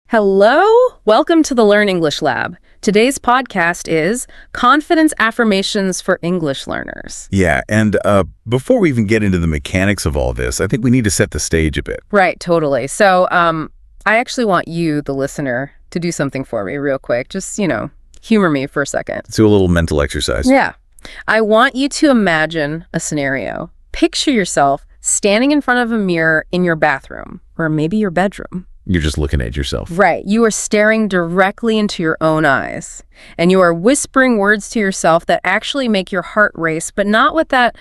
Hello! Welcome to the Learn English Lab. Today's podcast is Confidence Affirmations for English Learners. Yeah, and before we even get into the mechanics of all this, I think we need to set the stage a bit. Right, totally. So, I actually want you, the listener, to do something for me real quick. Just, humor me for a second. Let's do a little mental exercise. Yeah. I want you to imagine a scenario. Picture yourself standing in front of a mirror in your bathroom, or maybe your bedroom. You're just looking at yourself. Right. You are staring directly into your own eyes. And you are whispering words to yourself that actually make your heart race, but not with that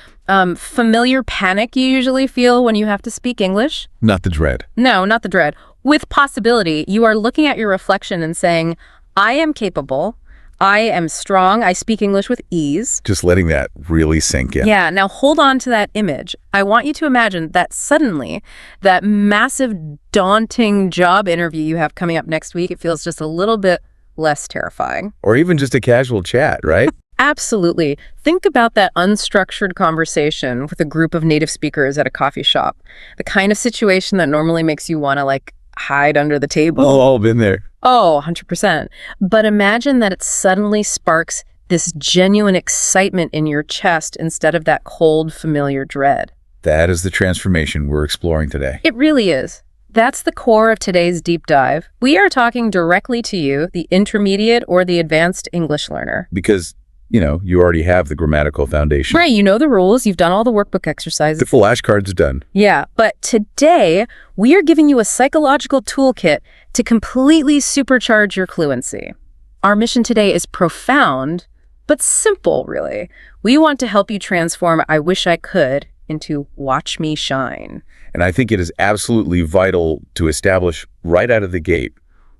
familiar panic you usually feel when you have to speak English. Not the dread. No, not the dread. With possibility, you are looking at your reflection and saying, I am capable. I am strong. I speak English with ease. Just letting that really sink in. Yeah. Now hold on to that image. I want you to imagine that suddenly that massive, daunting job interview you have coming up next week, it feels just a little bit less terrifying. Or even just a casual chat, right? Absolutely. Think about that unstructured conversation with a group of native speakers at a coffee shop. The kind of situation that normally makes you want to hide under the table. Oh, all been there. Oh, 100%. But imagine that it suddenly sparks this genuine excitement in your chest instead of that cold, familiar dread. That is the transformation we're exploring today. It really is. That's the core of today's deep dive. We are talking directly to you, the intermediate or the advanced English learner. Because, you already have the grammatical foundation. Right, you know the rules. You've done all the workbook exercises. The flashcard's done. Yeah, but today, we are giving you a psychological toolkit to completely supercharge your fluency. Our mission today is profound, but simple, really. We want to help you transform I wish I could into watch me shine. And I think it is absolutely vital to establish right out of the gate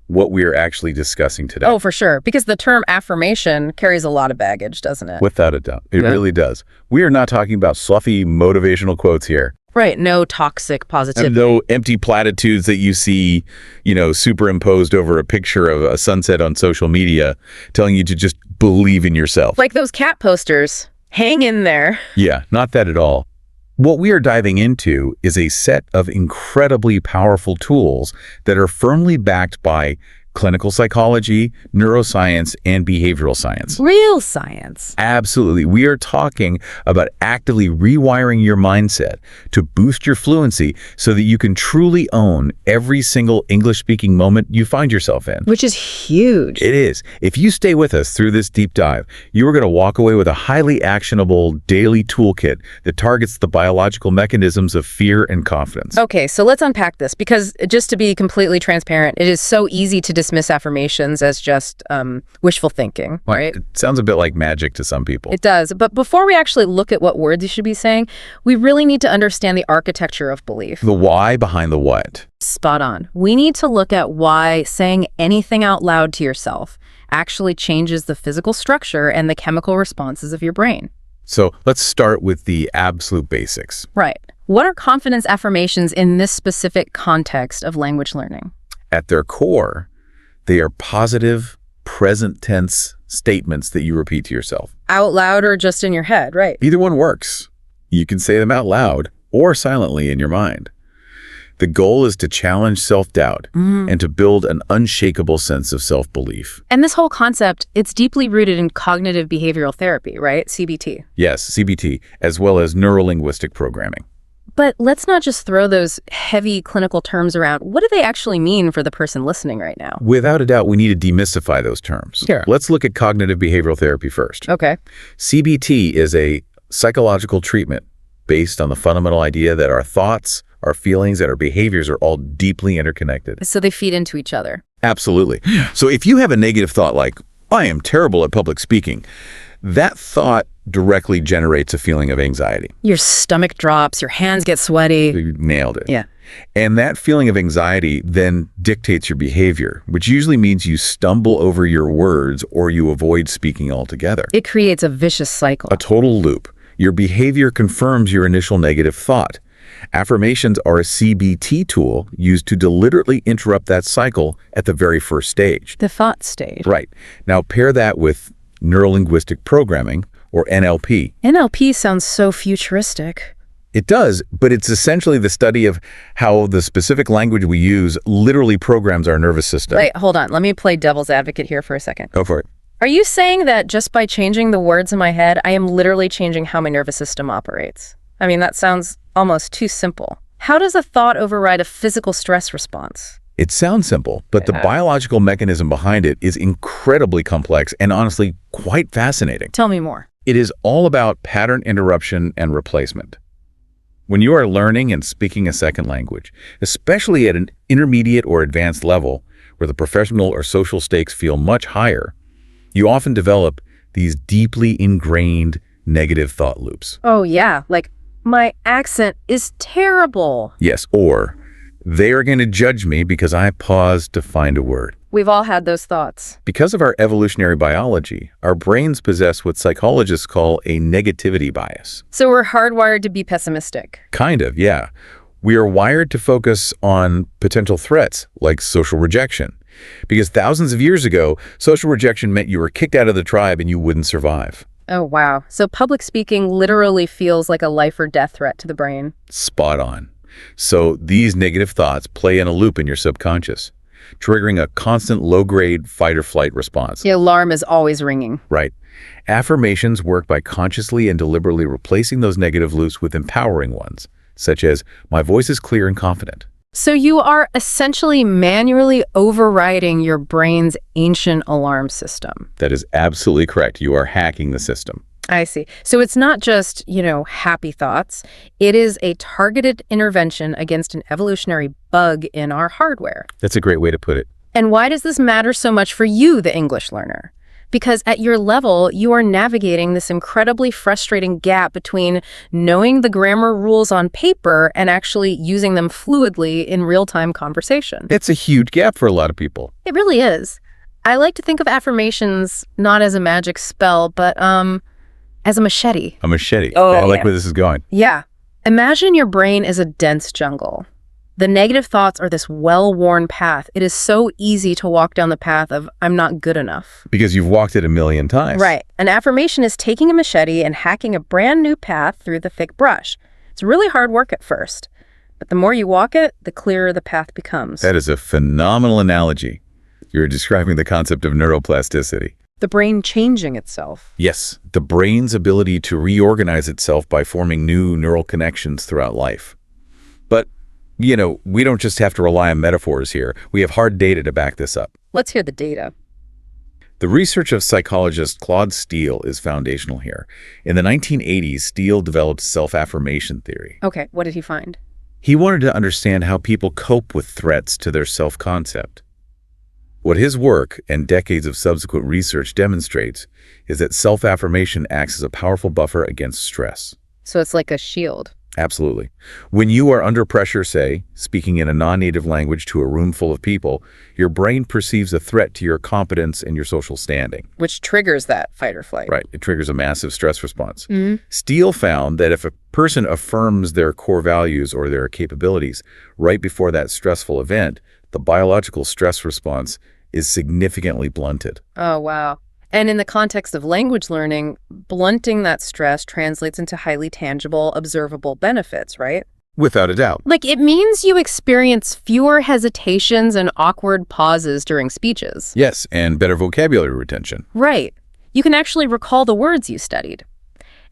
what we are actually discussing today. Oh, for sure. Because the term affirmation carries a lot of baggage, doesn't it? Without a doubt. It really does. We are not talking about fluffy motivational quotes here. Right. No toxic positivity. And no empty platitudes that you see, superimposed over a picture of a sunset on social media telling you to just believe in yourself. Like those cat posters. Hang in there. Yeah, not that at all. What we are diving into is a set of incredibly powerful tools that are firmly backed by clinical psychology, neuroscience, and behavioral science. Real science. Absolutely. We are talking about actively rewiring your mindset to boost your fluency so that you can truly own every single English-speaking moment you find yourself in. Which is huge. It is. If you stay with us through this deep dive, you are going to walk away with a highly actionable daily toolkit that targets the biological mechanisms of fear and confidence. Okay, so let's unpack this because just to be completely transparent, it is so easy to dismiss affirmations as just wishful thinking, right? It sounds a bit like magic to some people. It does. But before we actually look at what words you should be saying, we really need to understand the architecture of belief. The why behind the what. Spot on. We need to look at why saying anything out loud to yourself actually changes the physical structure and the chemical responses of your brain. So let's start with the absolute basics. Right. What are confidence affirmations in this specific context of language learning? At their core, they are positive, present tense statements that you repeat to yourself. Out loud or just in your head, right? Either one works. You can say them out loud or silently in your mind. The goal is to challenge self-doubt and to build an unshakable sense of self-belief. And this whole concept, it's deeply rooted in cognitive behavioral therapy, right? CBT. Yes, CBT, as well as neuro-linguistic programming. But let's not just throw those heavy clinical terms around. What do they actually mean for the person listening right now? Without a doubt, we need to demystify those terms. Sure. Let's look at cognitive behavioral therapy first. Okay. CBT is a psychological treatment based on the fundamental idea that our thoughts, our feelings, and our behaviors are all deeply interconnected. So they feed into each other. Absolutely. So if you have a negative thought like, I am terrible at public speaking, that thought directly generates a feeling of anxiety. Your stomach drops, your hands get sweaty. You nailed it. Yeah. And that feeling of anxiety then dictates your behavior, which usually means you stumble over your words or you avoid speaking altogether. It creates a vicious cycle. A total loop. Your behavior confirms your initial negative thought. Affirmations are a CBT tool used to deliberately interrupt that cycle at the very first stage. The thought stage. Right. Now pair that with neuro-linguistic programming, or NLP. NLP sounds so futuristic. It does, but it's essentially the study of how the specific language we use literally programs our nervous system. Wait, hold on. Let me play devil's advocate here for a second. Go for it. Are you saying that just by changing the words in my head, I am literally changing how my nervous system operates? I mean, that sounds almost too simple. How does a thought override a physical stress response? It sounds simple, but the biological mechanism behind it is incredibly complex and honestly quite fascinating. Tell me more. It is all about pattern interruption and replacement. When you are learning and speaking a second language, especially at an intermediate or advanced level where the professional or social stakes feel much higher, you often develop these deeply ingrained negative thought loops. Oh yeah, like my accent is terrible. Yes, or they are going to judge me because I paused to find a word. We've all had those thoughts. Because of our evolutionary biology, our brains possess what psychologists call a negativity bias. So we're hardwired to be pessimistic. Kind of, yeah. We are wired to focus on potential threats like social rejection. Because thousands of years ago, social rejection meant you were kicked out of the tribe and you wouldn't survive. Oh, wow. So public speaking literally feels like a life or death threat to the brain. Spot on. So these negative thoughts play in a loop in your subconscious, triggering a constant low-grade fight-or-flight response. The alarm is always ringing. Right. Affirmations work by consciously and deliberately replacing those negative loops with empowering ones, such as, my voice is clear and confident. So you are essentially manually overriding your brain's ancient alarm system. That is absolutely correct. You are hacking the system. I see. So it's not just, happy thoughts. It is a targeted intervention against an evolutionary bug in our hardware. That's a great way to put it. And why does this matter so much for you, the English learner? Because at your level, you are navigating this incredibly frustrating gap between knowing the grammar rules on paper and actually using them fluidly in real-time conversation. It's a huge gap for a lot of people. It really is. I like to think of affirmations not as a magic spell, but as a machete. A machete. Oh, I like where this is going. Yeah. Imagine your brain is a dense jungle. The negative thoughts are this well-worn path. It is so easy to walk down the path of, I'm not good enough. Because you've walked it a million times. Right. An affirmation is taking a machete and hacking a brand new path through the thick brush. It's really hard work at first, but the more you walk it, the clearer the path becomes. That is a phenomenal analogy. You're describing the concept of neuroplasticity. The brain changing itself. Yes, the brain's ability to reorganize itself by forming new neural connections throughout life. But, we don't just have to rely on metaphors here. We have hard data to back this up. Let's hear the data. The research of psychologist Claude Steele is foundational here. In the 1980s, Steele developed self-affirmation theory. Okay, what did he find? He wanted to understand how people cope with threats to their self-concept. What his work and decades of subsequent research demonstrates is that self-affirmation acts as a powerful buffer against stress. So it's like a shield. Absolutely. When you are under pressure, say, speaking in a non-native language to a room full of people, your brain perceives a threat to your competence and your social standing. Which triggers that fight or flight. Right. It triggers a massive stress response. Steele found that if a person affirms their core values or their capabilities right before that stressful event, the biological stress response is significantly blunted. Oh, wow. And in the context of language learning, blunting that stress translates into highly tangible, observable benefits, right? Without a doubt. Like, it means you experience fewer hesitations and awkward pauses during speeches. Yes, and better vocabulary retention. Right. You can actually recall the words you studied.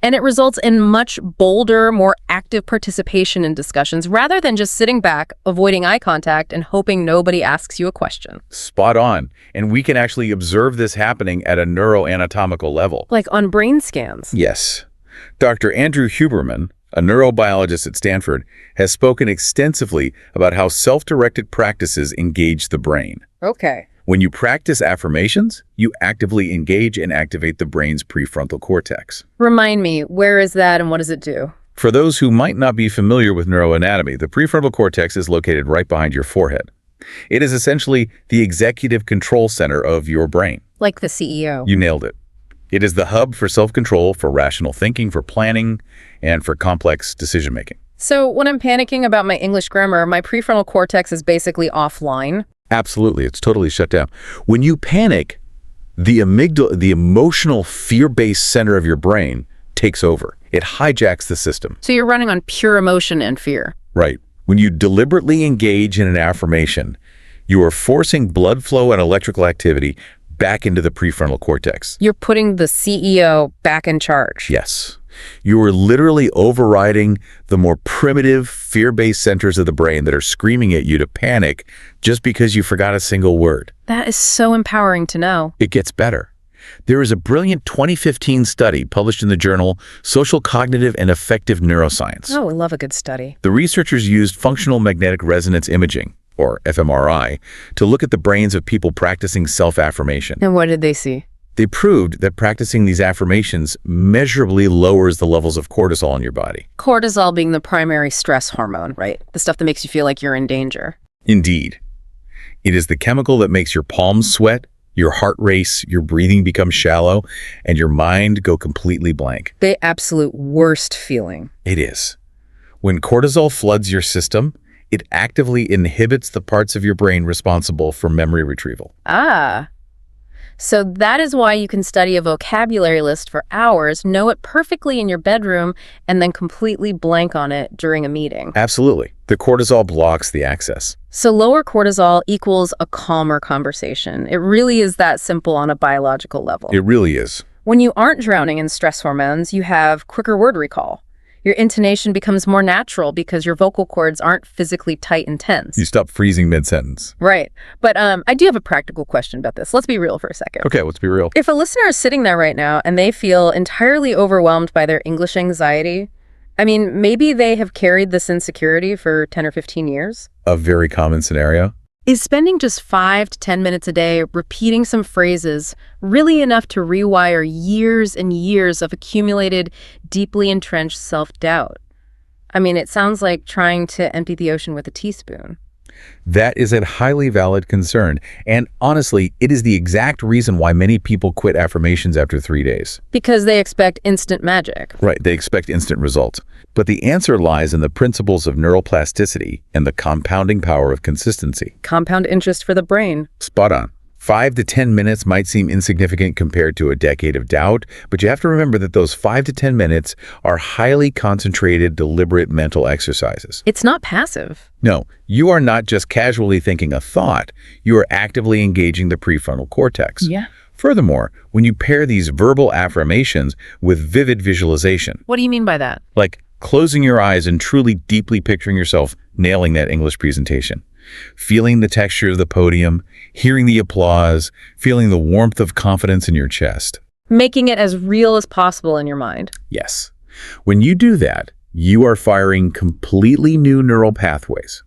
And it results in much bolder, more active participation in discussions rather than just sitting back, avoiding eye contact, and hoping nobody asks you a question. Spot on. And we can actually observe this happening at a neuroanatomical level. Like on brain scans. Yes. Dr. Andrew Huberman, a neurobiologist at Stanford, has spoken extensively about how self-directed practices engage the brain. Okay. When you practice affirmations, you actively engage and activate the brain's prefrontal cortex. Remind me, where is that and what does it do? For those who might not be familiar with neuroanatomy, the prefrontal cortex is located right behind your forehead. It is essentially the executive control center of your brain. Like the CEO. You nailed it. It is the hub for self-control, for rational thinking, for planning, and for complex decision-making. So when I'm panicking about my English grammar, my prefrontal cortex is basically offline. Absolutely. It's totally shut down. When you panic, the amygdala, the emotional fear-based center of your brain, takes over. It hijacks the system. So you're running on pure emotion and fear. Right. When you deliberately engage in an affirmation, you are forcing blood flow and electrical activity back into the prefrontal cortex. You're putting the CEO back in charge. Yes. You are literally overriding the more primitive, fear-based centers of the brain that are screaming at you to panic just because you forgot a single word. That is so empowering to know. It gets better. There is a brilliant 2015 study published in the journal Social Cognitive and Affective Neuroscience. Oh, we love a good study. The researchers used functional magnetic resonance imaging, or fMRI, to look at the brains of people practicing self-affirmation. And what did they see? They proved that practicing these affirmations measurably lowers the levels of cortisol in your body. Cortisol being the primary stress hormone, right? The stuff that makes you feel like you're in danger. Indeed. It is the chemical that makes your palms sweat, your heart race, your breathing become shallow, and your mind go completely blank. The absolute worst feeling. It is. When cortisol floods your system, it actively inhibits the parts of your brain responsible for memory retrieval. Ah. So that is why you can study a vocabulary list for hours, know it perfectly in your bedroom, and then completely blank on it during a meeting. Absolutely. The cortisol blocks the access. So lower cortisol equals a calmer conversation. It really is that simple on a biological level. It really is. When you aren't drowning in stress hormones, you have quicker word recall. Your intonation becomes more natural because your vocal cords aren't physically tight and tense. You stop freezing mid-sentence. Right. But I do have a practical question about this. Let's be real for a second. Okay, let's be real. If a listener is sitting there right now and they feel entirely overwhelmed by their English anxiety, I mean, maybe they have carried this insecurity for 10 or 15 years. A very common scenario. Is spending just 5 to 10 minutes a day repeating some phrases really enough to rewire years and years of accumulated, deeply entrenched self-doubt? I mean, it sounds like trying to empty the ocean with a teaspoon. That is a highly valid concern. And honestly, it is the exact reason why many people quit affirmations after 3 days. Because they expect instant magic. Right, they expect instant results. But the answer lies in the principles of neuroplasticity and the compounding power of consistency. Compound interest for the brain. Spot on. 5 to 10 minutes might seem insignificant compared to a decade of doubt, but you have to remember that those 5 to 10 minutes are highly concentrated, deliberate mental exercises. It's not passive. No, you are not just casually thinking a thought, you are actively engaging the prefrontal cortex. Yeah. Furthermore, when you pair these verbal affirmations with vivid visualization, What do you mean by that? like closing your eyes and truly deeply picturing yourself nailing that English presentation, feeling the texture of the podium, hearing the applause, feeling the warmth of confidence in your chest. Making it as real as possible in your mind. Yes. When you do that, you are firing completely new neural pathways.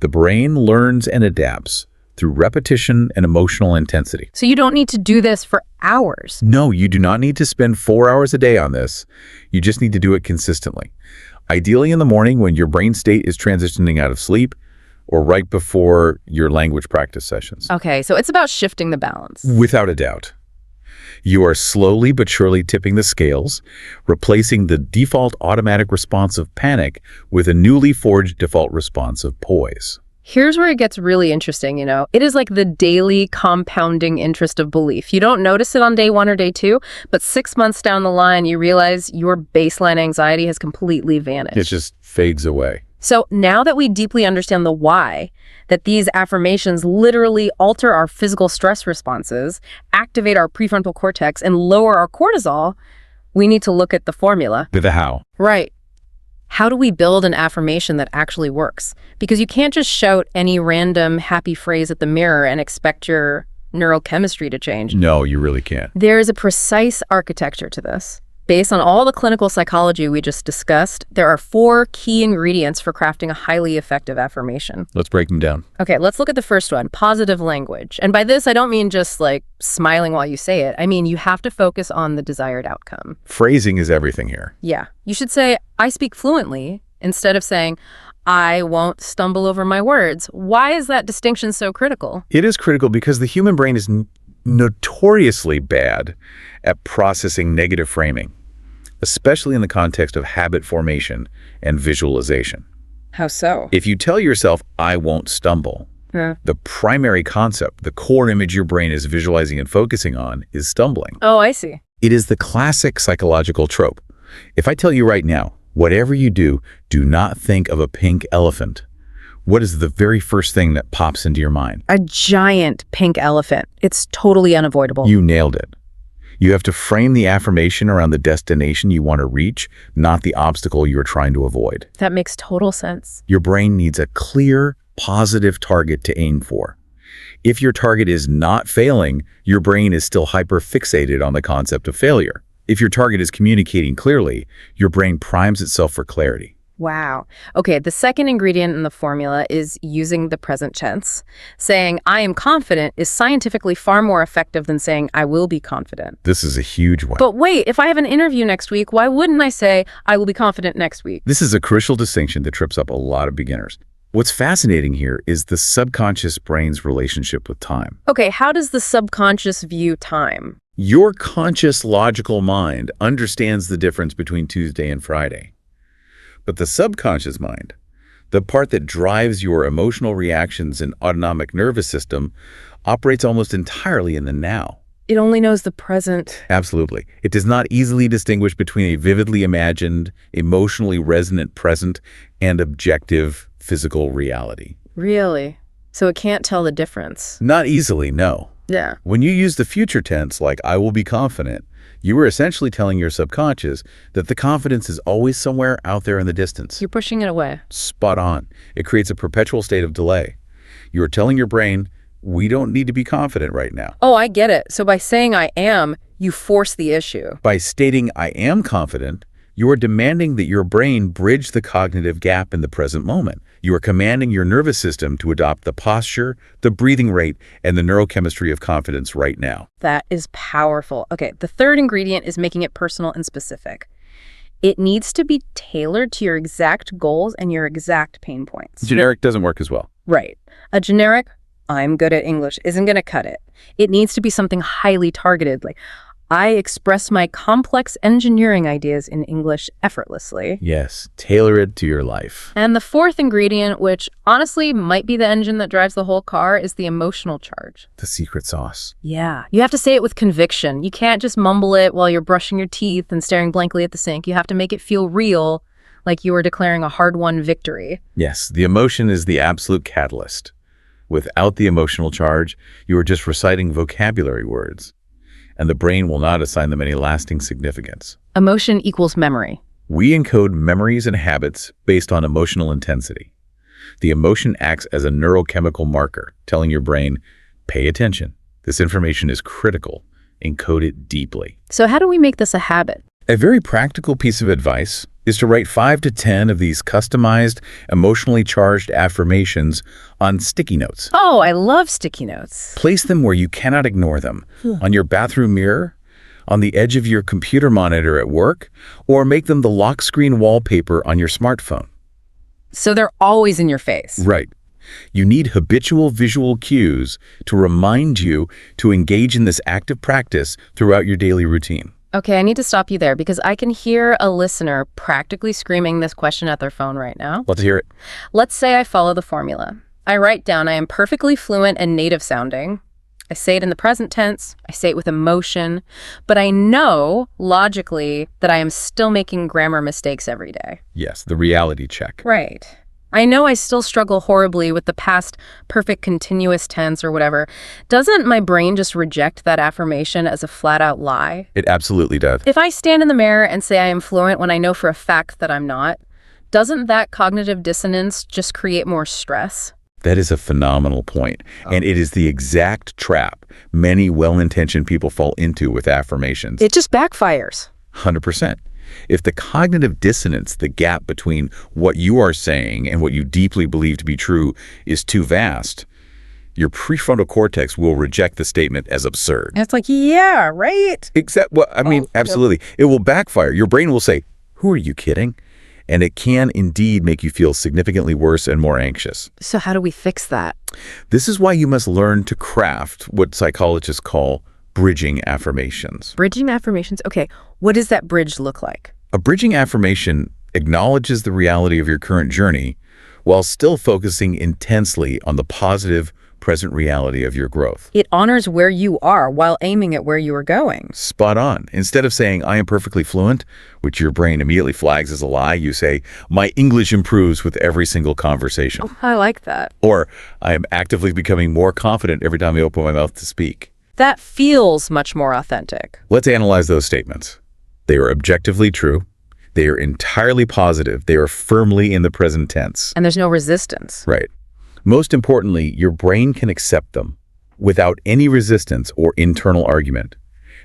The brain learns and adapts through repetition and emotional intensity. So you don't need to do this for hours. No, you do not need to spend 4 hours a day on this. You just need to do it consistently. Ideally in the morning when your brain state is transitioning out of sleep, or right before your language practice sessions. Okay, so it's about shifting the balance. Without a doubt. You are slowly but surely tipping the scales, replacing the default automatic response of panic with a newly forged default response of poise. Here's where it gets really interesting, you know. It is like the daily compounding interest of belief. You don't notice it on day 1 or day 2, but 6 months down the line, you realize your baseline anxiety has completely vanished. It just fades away. So now that we deeply understand the why, that these affirmations literally alter our physical stress responses, activate our prefrontal cortex, and lower our cortisol, we need to look at the formula. The how. Right. How do we build an affirmation that actually works? Because you can't just shout any random happy phrase at the mirror and expect your neurochemistry to change. No, you really can't. There is a precise architecture to this. Based on all the clinical psychology we just discussed, there are 4 key ingredients for crafting a highly effective affirmation. Let's break them down. Okay, let's look at the first one, positive language. And by this, I don't mean just like smiling while you say it. I mean, you have to focus on the desired outcome. Phrasing is everything here. Yeah. You should say, I speak fluently, instead of saying, I won't stumble over my words. Why is that distinction so critical? It is critical because the human brain is notoriously bad at processing negative framing, especially in the context of habit formation and visualization. How so? If you tell yourself, I won't stumble, the primary concept, the core image your brain is visualizing and focusing on is stumbling. Oh, I see. It is the classic psychological trope. If I tell you right now, whatever you do, do not think of a pink elephant, what is the very first thing that pops into your mind? A giant pink elephant. It's totally unavoidable. You nailed it. You have to frame the affirmation around the destination you want to reach, not the obstacle you're trying to avoid. That makes total sense. Your brain needs a clear, positive target to aim for. If your target is not failing, your brain is still hyper-fixated on the concept of failure. If your target is communicating clearly, your brain primes itself for clarity. Wow. Okay, the second ingredient in the formula is using the present tense. Saying, I am confident is scientifically far more effective than saying, I will be confident. This is a huge one. But wait, if I have an interview next week, why wouldn't I say, I will be confident next week? This is a crucial distinction that trips up a lot of beginners. What's fascinating here is the subconscious brain's relationship with time. Okay, how does the subconscious view time? Your conscious, logical mind understands the difference between Tuesday and Friday. But the subconscious mind, the part that drives your emotional reactions and autonomic nervous system, operates almost entirely in the now. It only knows the present. Absolutely. It does not easily distinguish between a vividly imagined, emotionally resonant present and objective physical reality. Really? So it can't tell the difference? Not easily, no. Yeah. When you use the future tense, like I will be confident, you are essentially telling your subconscious that the confidence is always somewhere out there in the distance. You're pushing it away. Spot on. It creates a perpetual state of delay. You are telling your brain, we don't need to be confident right now. Oh, I get it. So by saying I am, you force the issue. By stating I am confident, you are demanding that your brain bridge the cognitive gap in the present moment. You are commanding your nervous system to adopt the posture, the breathing rate, and the neurochemistry of confidence right now. That is powerful. Okay, the third ingredient is making it personal and specific. It needs to be tailored to your exact goals and your exact pain points. Generic doesn't work as well. Right. A generic, I'm good at English, isn't going to cut it. It needs to be something highly targeted, like, I express my complex engineering ideas in English effortlessly. Yes, tailor it to your life. And the fourth ingredient, which honestly might be the engine that drives the whole car, is the emotional charge. The secret sauce. Yeah. You have to say it with conviction. You can't just mumble it while you're brushing your teeth and staring blankly at the sink. You have to make it feel real, like you are declaring a hard-won victory. Yes, the emotion is the absolute catalyst. Without the emotional charge, you are just reciting vocabulary words, and the brain will not assign them any lasting significance. Emotion equals memory. We encode memories and habits based on emotional intensity. The emotion acts as a neurochemical marker, telling your brain, pay attention. This information is critical. Encode it deeply. So how do we make this a habit? A very practical piece of advice is to write 5 to 10 of these customized, emotionally charged affirmations on sticky notes. Oh, I love sticky notes. Place them where you cannot ignore them, on your bathroom mirror, on the edge of your computer monitor at work, or make them the lock screen wallpaper on your smartphone. So they're always in your face. Right. You need habitual visual cues to remind you to engage in this active practice throughout your daily routine. Okay, I need to stop you there because I can hear a listener practically screaming this question at their phone right now. Let's hear it. Let's say I follow the formula. I write down I am perfectly fluent and native sounding. I say it in the present tense. I say it with emotion. But I know, logically, that I am still making grammar mistakes every day. Yes, the reality check. Right. I know I still struggle horribly with the past perfect continuous tense or whatever. Doesn't my brain just reject that affirmation as a flat-out lie? It absolutely does. If I stand in the mirror and say I am fluent when I know for a fact that I'm not, doesn't that cognitive dissonance just create more stress? That is a phenomenal point, and it is the exact trap many well-intentioned people fall into with affirmations. It just backfires. 100%. If the cognitive dissonance, the gap between what you are saying and what you deeply believe to be true, is too vast, your prefrontal cortex will reject the statement as absurd. And it's like, yeah, right? Absolutely. It will backfire. Your brain will say, who are you kidding? And it can indeed make you feel significantly worse and more anxious. So how do we fix that? This is why you must learn to craft what psychologists call bridging affirmations. Bridging affirmations? Okay, what does that bridge look like? A bridging affirmation acknowledges the reality of your current journey while still focusing intensely on the positive, present reality of your growth. It honors where you are while aiming at where you are going. Spot on. Instead of saying, I am perfectly fluent, which your brain immediately flags as a lie, you say, my English improves with every single conversation. Oh, I like that. Or, I am actively becoming more confident every time I open my mouth to speak. That feels much more authentic. Let's analyze those statements. They are objectively true. They are entirely positive. They are firmly in the present tense. And there's no resistance. Right. Most importantly, your brain can accept them without any resistance or internal argument.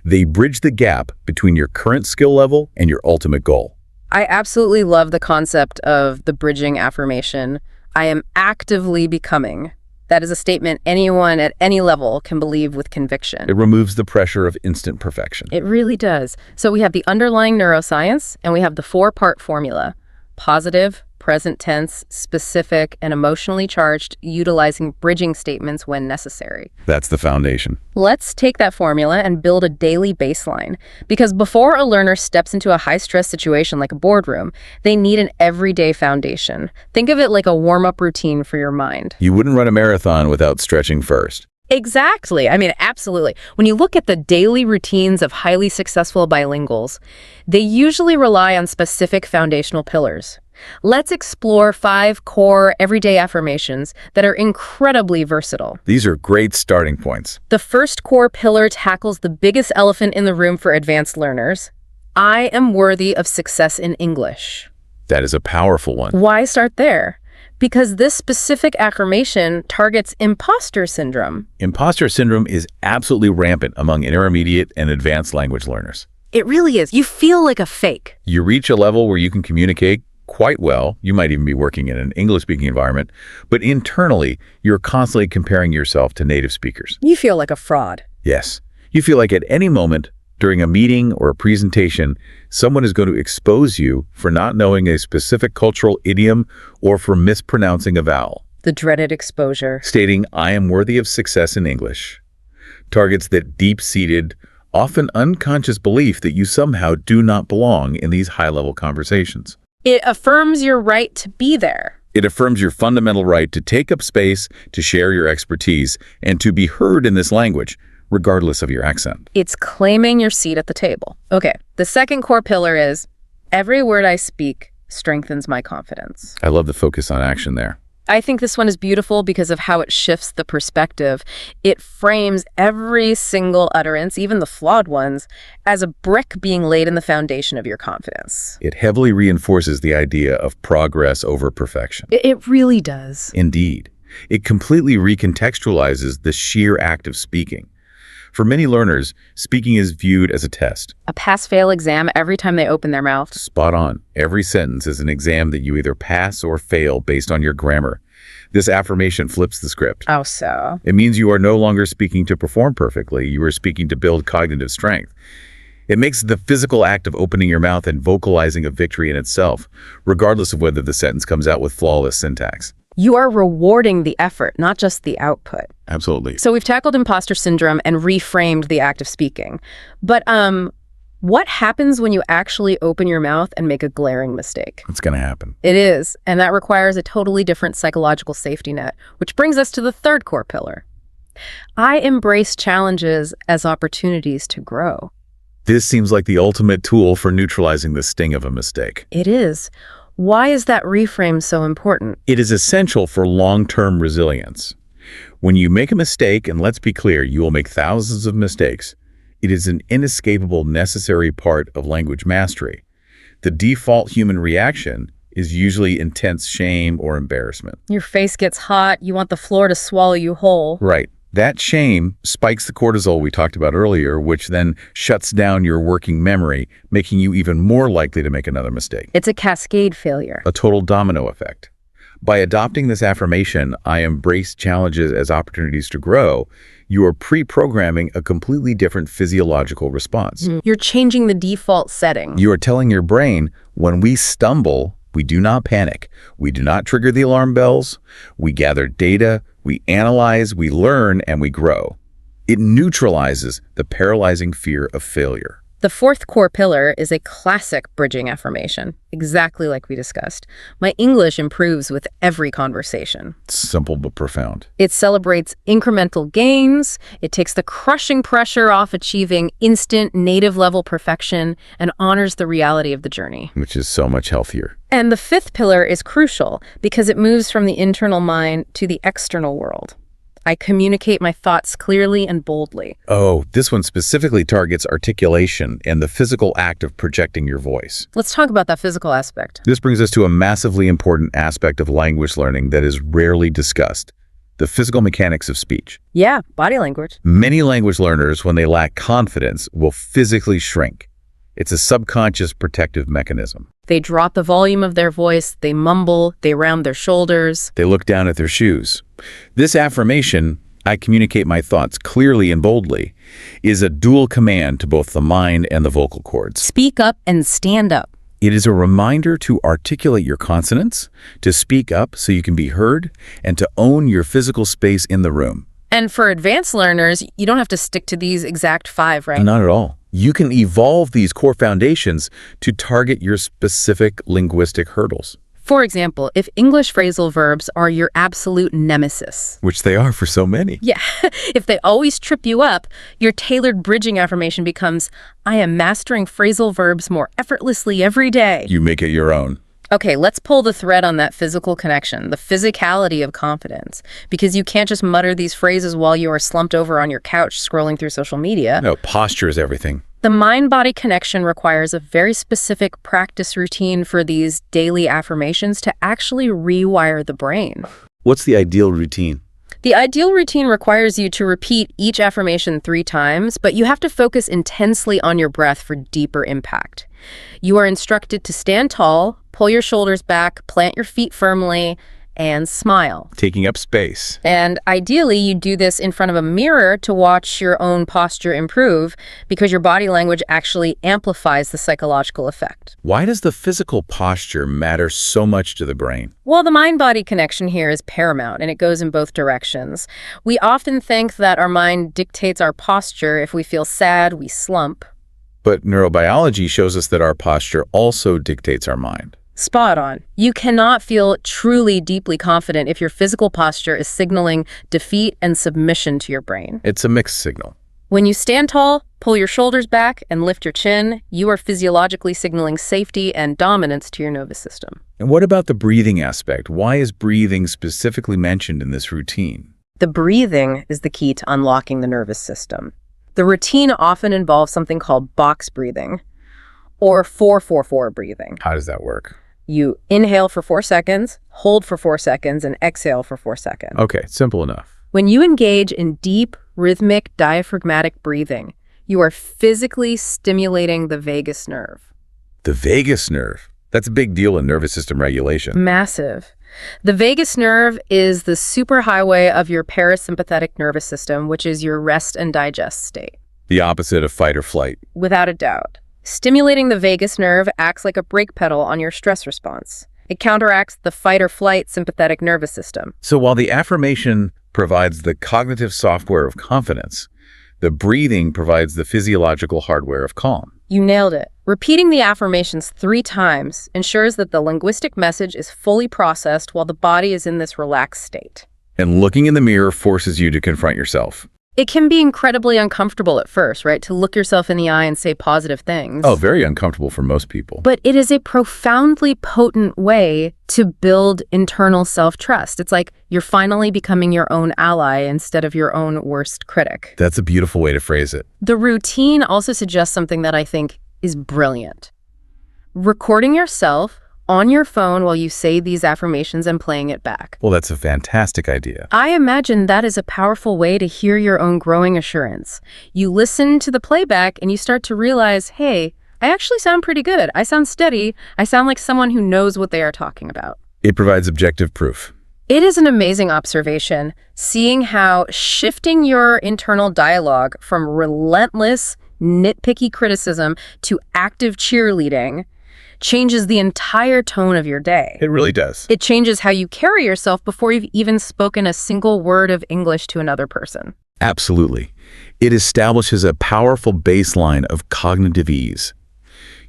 They bridge the gap between your current skill level and your ultimate goal. I absolutely love the concept of the bridging affirmation. I am actively becoming. That is a statement anyone at any level can believe with conviction. It removes the pressure of instant perfection. It really does. So we have the underlying neuroscience, and we have the 4-part formula: positive, present tense, specific, and emotionally charged, utilizing bridging statements when necessary. That's the foundation. Let's take that formula and build a daily baseline. Because before a learner steps into a high-stress situation like a boardroom, they need an everyday foundation. Think of it like a warm-up routine for your mind. You wouldn't run a marathon without stretching first. Exactly. I mean, absolutely. When you look at the daily routines of highly successful bilinguals, they usually rely on specific foundational pillars. Let's explore 5 core everyday affirmations that are incredibly versatile. These are great starting points. The first core pillar tackles the biggest elephant in the room for advanced learners. I am worthy of success in English. That is a powerful one. Why start there? Because this specific affirmation targets imposter syndrome. Imposter syndrome is absolutely rampant among intermediate and advanced language learners. It really is. You feel like a fake. You reach a level where you can communicate quite well. You might even be working in an English-speaking environment, but internally, you're constantly comparing yourself to native speakers. You feel like a fraud. Yes. You feel like at any moment during a meeting or a presentation, someone is going to expose you for not knowing a specific cultural idiom or for mispronouncing a vowel. The dreaded exposure. Stating, I am worthy of success in English, targets that deep-seated, often unconscious belief that you somehow do not belong in these high-level conversations. It affirms your right to be there. It affirms your fundamental right to take up space, to share your expertise, and to be heard in this language, regardless of your accent. It's claiming your seat at the table. Okay, the second core pillar is, every word I speak strengthens my confidence. I love the focus on action there. I think this one is beautiful because of how it shifts the perspective. It frames every single utterance, even the flawed ones, as a brick being laid in the foundation of your confidence. It heavily reinforces the idea of progress over perfection. It really does. Indeed. It completely recontextualizes the sheer act of speaking. For many learners, speaking is viewed as a test. A pass-fail exam every time they open their mouth. Spot on. Every sentence is an exam that you either pass or fail based on your grammar. This affirmation flips the script. Oh, so? It means you are no longer speaking to perform perfectly. You are speaking to build cognitive strength. It makes the physical act of opening your mouth and vocalizing a victory in itself, regardless of whether the sentence comes out with flawless syntax. You are rewarding the effort, not just the output. Absolutely. So we've tackled imposter syndrome and reframed the act of speaking. But what happens when you actually open your mouth and make a glaring mistake? It's going to happen. It is, and that requires a totally different psychological safety net, which brings us to the third core pillar. I embrace challenges as opportunities to grow. This seems like the ultimate tool for neutralizing the sting of a mistake. It is. Why is that reframe so important? It is essential for long-term resilience. When you make a mistake, and let's be clear, you will make thousands of mistakes, it is an inescapable necessary part of language mastery. The default human reaction is usually intense shame or embarrassment. Your face gets hot, you want the floor to swallow you whole. Right. That shame spikes the cortisol we talked about earlier, which then shuts down your working memory, making you even more likely to make another mistake. It's a cascade failure. A total domino effect. By adopting this affirmation, I embrace challenges as opportunities to grow, you are pre-programming a completely different physiological response. You're changing the default setting. You are telling your brain, when we stumble, we do not panic. We do not trigger the alarm bells. We gather data, we analyze, we learn, and we grow. It neutralizes the paralyzing fear of failure. The fourth core pillar is a classic bridging affirmation, exactly like we discussed. My English improves with every conversation. Simple but profound. It celebrates incremental gains, it takes the crushing pressure off achieving instant native-level perfection, and honors the reality of the journey. Which is so much healthier. And the fifth pillar is crucial because it moves from the internal mind to the external world. I communicate my thoughts clearly and boldly. Oh, this one specifically targets articulation and the physical act of projecting your voice. Let's talk about that physical aspect. This brings us to a massively important aspect of language learning that is rarely discussed: the physical mechanics of speech. Yeah, body language. Many language learners, when they lack confidence, will physically shrink. It's a subconscious protective mechanism. They drop the volume of their voice, they mumble, they round their shoulders. They look down at their shoes. This affirmation, I communicate my thoughts clearly and boldly, is a dual command to both the mind and the vocal cords. Speak up and stand up. It is a reminder to articulate your consonants, to speak up so you can be heard, and to own your physical space in the room. And for advanced learners, you don't have to stick to these exact 5, right? Not at all. You can evolve these core foundations to target your specific linguistic hurdles. For example, if English phrasal verbs are your absolute nemesis. Which they are for so many. Yeah, if they always trip you up, your tailored bridging affirmation becomes, I am mastering phrasal verbs more effortlessly every day. You make it your own. Okay, let's pull the thread on that physical connection, the physicality of confidence, because you can't just mutter these phrases while you are slumped over on your couch scrolling through social media. No, posture is everything. The mind-body connection requires a very specific practice routine for these daily affirmations to actually rewire the brain. What's the ideal routine? The ideal routine requires you to repeat each affirmation 3 times, but you have to focus intensely on your breath for deeper impact. You are instructed to stand tall, pull your shoulders back, plant your feet firmly, and smile. Taking up space. And ideally, you do this in front of a mirror to watch your own posture improve, because your body language actually amplifies the psychological effect. Why does the physical posture matter so much to the brain? Well, the mind-body connection here is paramount, and it goes in both directions. We often think that our mind dictates our posture. If we feel sad, we slump. But neurobiology shows us that our posture also dictates our mind. Spot on. You cannot feel truly deeply confident if your physical posture is signaling defeat and submission to your brain. It's a mixed signal. When you stand tall, pull your shoulders back, and lift your chin, you are physiologically signaling safety and dominance to your nervous system. And what about the breathing aspect? Why is breathing specifically mentioned in this routine? The breathing is the key to unlocking the nervous system. The routine often involves something called box breathing, or 4-4-4 breathing. How does that work? You inhale for 4 seconds, hold for 4 seconds, and exhale for 4 seconds. Okay, simple enough. When you engage in deep, rhythmic, diaphragmatic breathing, you are physically stimulating the vagus nerve. The vagus nerve. That's a big deal in nervous system regulation. Massive. The vagus nerve is the superhighway of your parasympathetic nervous system, which is your rest and digest state. The opposite of fight or flight. Without a doubt. Stimulating the vagus nerve acts like a brake pedal on your stress response. It counteracts the fight or flight sympathetic nervous system. So while the affirmation provides the cognitive software of confidence, the breathing provides the physiological hardware of calm. You nailed it. Repeating the affirmations 3 times ensures that the linguistic message is fully processed while the body is in this relaxed state. And looking in the mirror forces you to confront yourself. It can be incredibly uncomfortable at first, right? To look yourself in the eye and say positive things. Oh, very uncomfortable for most people. But it is a profoundly potent way to build internal self-trust. It's like you're finally becoming your own ally instead of your own worst critic. That's a beautiful way to phrase it. The routine also suggests something that I think is brilliant. Recording yourself on your phone while you say these affirmations and playing it back. Well, that's a fantastic idea. I imagine that is a powerful way to hear your own growing assurance. You listen to the playback and you start to realize, hey, I actually sound pretty good. I sound steady. I sound like someone who knows what they are talking about. It provides objective proof. It is an amazing observation, seeing how shifting your internal dialogue from relentless, nitpicky criticism to active cheerleading changes the entire tone of your day. It really does. It changes how you carry yourself before you've even spoken a single word of English to another person. Absolutely. It establishes a powerful baseline of cognitive ease.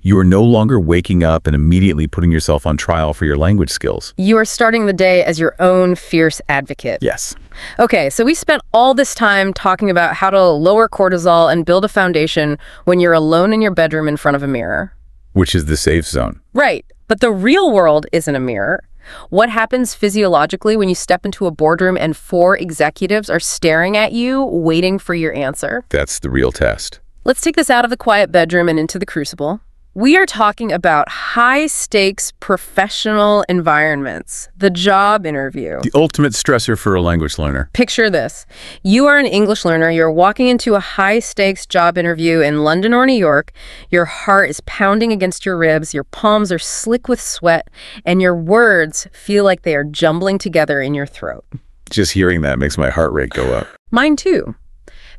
You are no longer waking up and immediately putting yourself on trial for your language skills. You are starting the day as your own fierce advocate. Yes. Okay, so we spent all this time talking about how to lower cortisol and build a foundation when you're alone in your bedroom in front of a mirror. Which is the safe zone. Right, but the real world isn't a mirror. What happens physiologically when you step into a boardroom and 4 executives are staring at you, waiting for your answer? That's the real test. Let's take this out of the quiet bedroom and into the crucible. We are talking about high-stakes professional environments, the job interview. The ultimate stressor for a language learner. Picture this. You are an English learner. You're walking into a high-stakes job interview in London or New York. Your heart is pounding against your ribs. Your palms are slick with sweat, and your words feel like they are jumbling together in your throat. Just hearing that makes my heart rate go up. Mine too.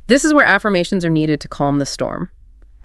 This is where affirmations are needed to calm the storm.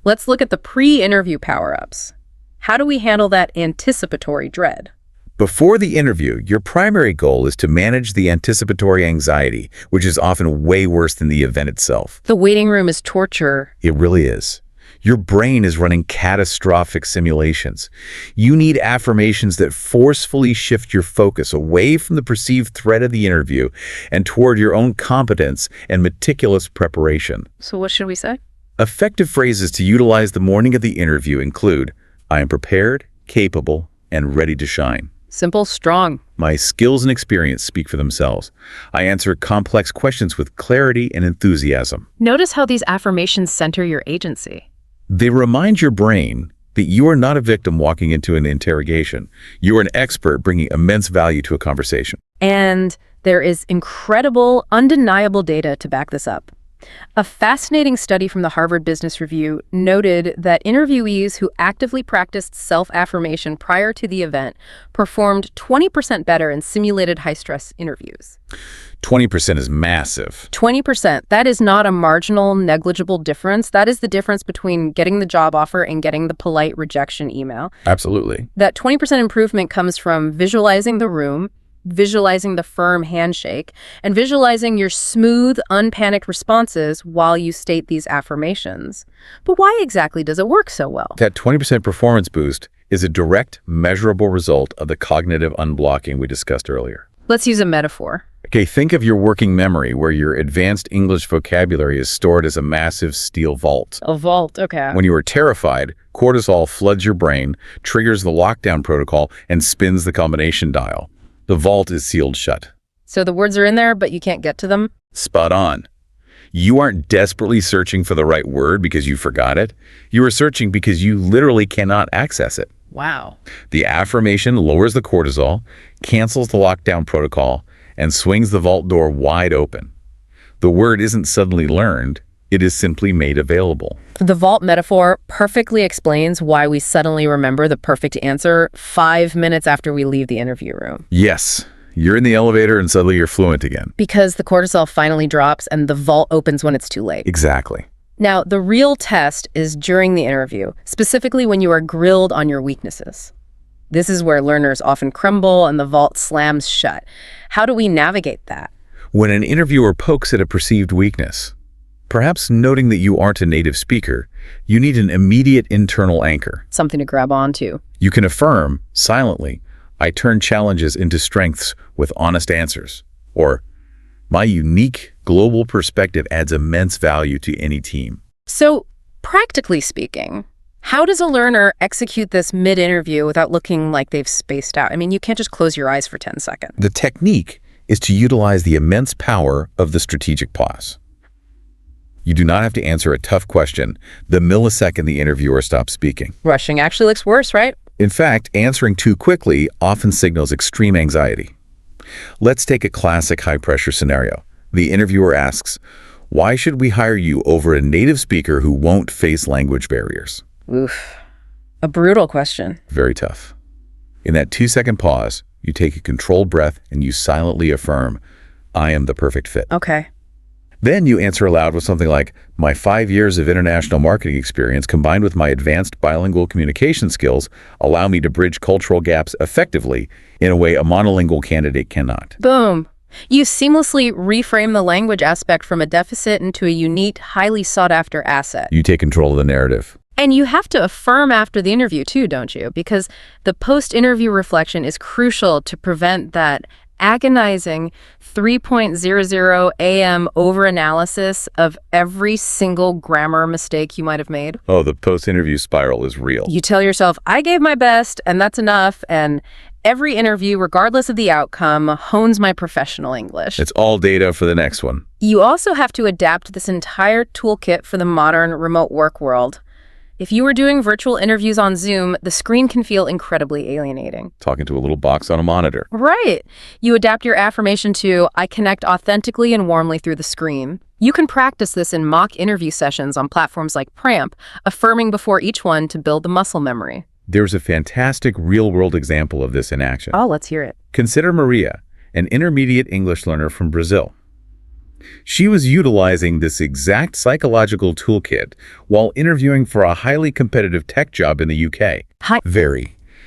Let's look at the pre-interview power-ups. How do we handle that anticipatory dread? Before the interview, your primary goal is to manage the anticipatory anxiety, which is often way worse than the event itself. The waiting room is torture. It really is. Your brain is running catastrophic simulations. You need affirmations that forcefully shift your focus away from the perceived threat of the interview and toward your own competence and meticulous preparation. So what should we say? Effective phrases to utilize the morning of the interview include, I am prepared, capable, and ready to shine. Simple, strong. My skills and experience speak for themselves. I answer complex questions with clarity and enthusiasm. Notice how these affirmations center your agency. They remind your brain that you are not a victim walking into an interrogation. You are an expert bringing immense value to a conversation. And there is incredible, undeniable data to back this up. A fascinating study from the Harvard Business Review noted that interviewees who actively practiced self-affirmation prior to the event performed 20% better in simulated high-stress interviews. 20% is massive. 20%. That is not a marginal, negligible difference. That is the difference between getting the job offer and getting the polite rejection email. Absolutely. That 20% improvement comes from visualizing the room, visualizing the firm handshake, and visualizing your smooth, unpanicked responses while you state these affirmations. But why exactly does it work so well? That 20% performance boost is a direct, measurable result of the cognitive unblocking we discussed earlier. Let's use a metaphor. Okay, think of your working memory where your advanced English vocabulary is stored as a massive steel vault. A vault, okay. When you are terrified, cortisol floods your brain, triggers the lockdown protocol, and spins the combination dial. The vault is sealed shut. So the words are in there, but you can't get to them? Spot on. You aren't desperately searching for the right word because you forgot it. You are searching because you literally cannot access it. Wow. The affirmation lowers the cortisol, cancels the lockdown protocol, and swings the vault door wide open. The word isn't suddenly learned, it is simply made available. The vault metaphor perfectly explains why we suddenly remember the perfect answer 5 minutes after we leave the interview room. Yes, you're in the elevator and suddenly you're fluent again. Because the cortisol finally drops and the vault opens when it's too late. Exactly. Now, the real test is during the interview, specifically when you are grilled on your weaknesses. This is where learners often crumble and the vault slams shut. How do we navigate that? When an interviewer pokes at a perceived weakness, perhaps noting that you aren't a native speaker, you need an immediate internal anchor. Something to grab onto. You can affirm, silently, I turn challenges into strengths with honest answers. Or, my unique global perspective adds immense value to any team. So, practically speaking, how does a learner execute this mid-interview without looking like they've spaced out? I mean, you can't just close your eyes for 10 seconds. The technique is to utilize the immense power of the strategic pause. You do not have to answer a tough question the millisecond the interviewer stops speaking. Rushing actually looks worse, right? In fact, answering too quickly often signals extreme anxiety. Let's take a classic high-pressure scenario. The interviewer asks, why should we hire you over a native speaker who won't face language barriers? Oof. A brutal question. Very tough. In that 2-second pause, you take a controlled breath and you silently affirm, I am the perfect fit. Okay. Then you answer aloud with something like, my 5 years of international marketing experience combined with my advanced bilingual communication skills allow me to bridge cultural gaps effectively in a way a monolingual candidate cannot. Boom. You seamlessly reframe the language aspect from a deficit into a unique, highly sought-after asset. You take control of the narrative. And you have to affirm after the interview too, don't you? Because the post-interview reflection is crucial to prevent that agonizing 3.00 a.m. over-analysis of every single grammar mistake you might have made. Oh, the post-interview spiral is real. You tell yourself, I gave my best, and that's enough, and every interview, regardless of the outcome, hones my professional English. It's all data for the next one. You also have to adapt this entire toolkit for the modern remote work world. If you were doing virtual interviews on Zoom, the screen can feel incredibly alienating. Talking to a little box on a monitor. Right. You adapt your affirmation to, I connect authentically and warmly through the screen. You can practice this in mock interview sessions on platforms like Pramp, affirming before each one to build the muscle memory. There's a fantastic real-world example of this in action. Oh, let's hear it. Consider Maria, an intermediate English learner from Brazil. She was utilizing this exact psychological toolkit while interviewing for a highly competitive tech job in the UK.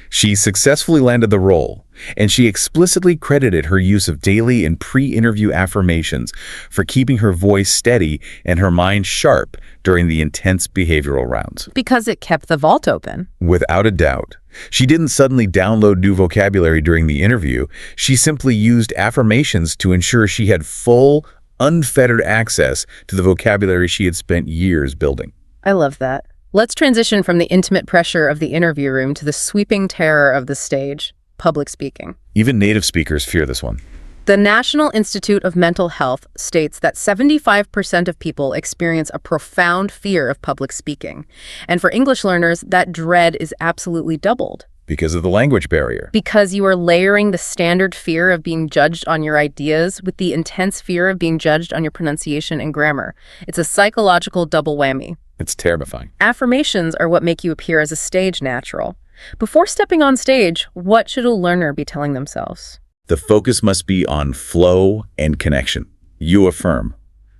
She successfully landed the role, and she explicitly credited her use of daily and pre-interview affirmations for keeping her voice steady and her mind sharp during the intense behavioral rounds. Because it kept the vault open. Without a doubt. She didn't suddenly download new vocabulary during the interview. She simply used affirmations to ensure she had full, unfettered access to the vocabulary she had spent years building. I love that. Let's transition from the intimate pressure of the interview room to the sweeping terror of the stage, public speaking. Even native speakers fear this one. The National Institute of Mental Health states that 75% of people experience a profound fear of public speaking. And for English learners, that dread is absolutely doubled. Because of the language barrier. Because you are layering the standard fear of being judged on your ideas with the intense fear of being judged on your pronunciation and grammar. It's a psychological double whammy. It's terrifying. Affirmations are what make you appear as a stage natural. Before stepping on stage, what should a learner be telling themselves? The focus must be on flow and connection. You affirm.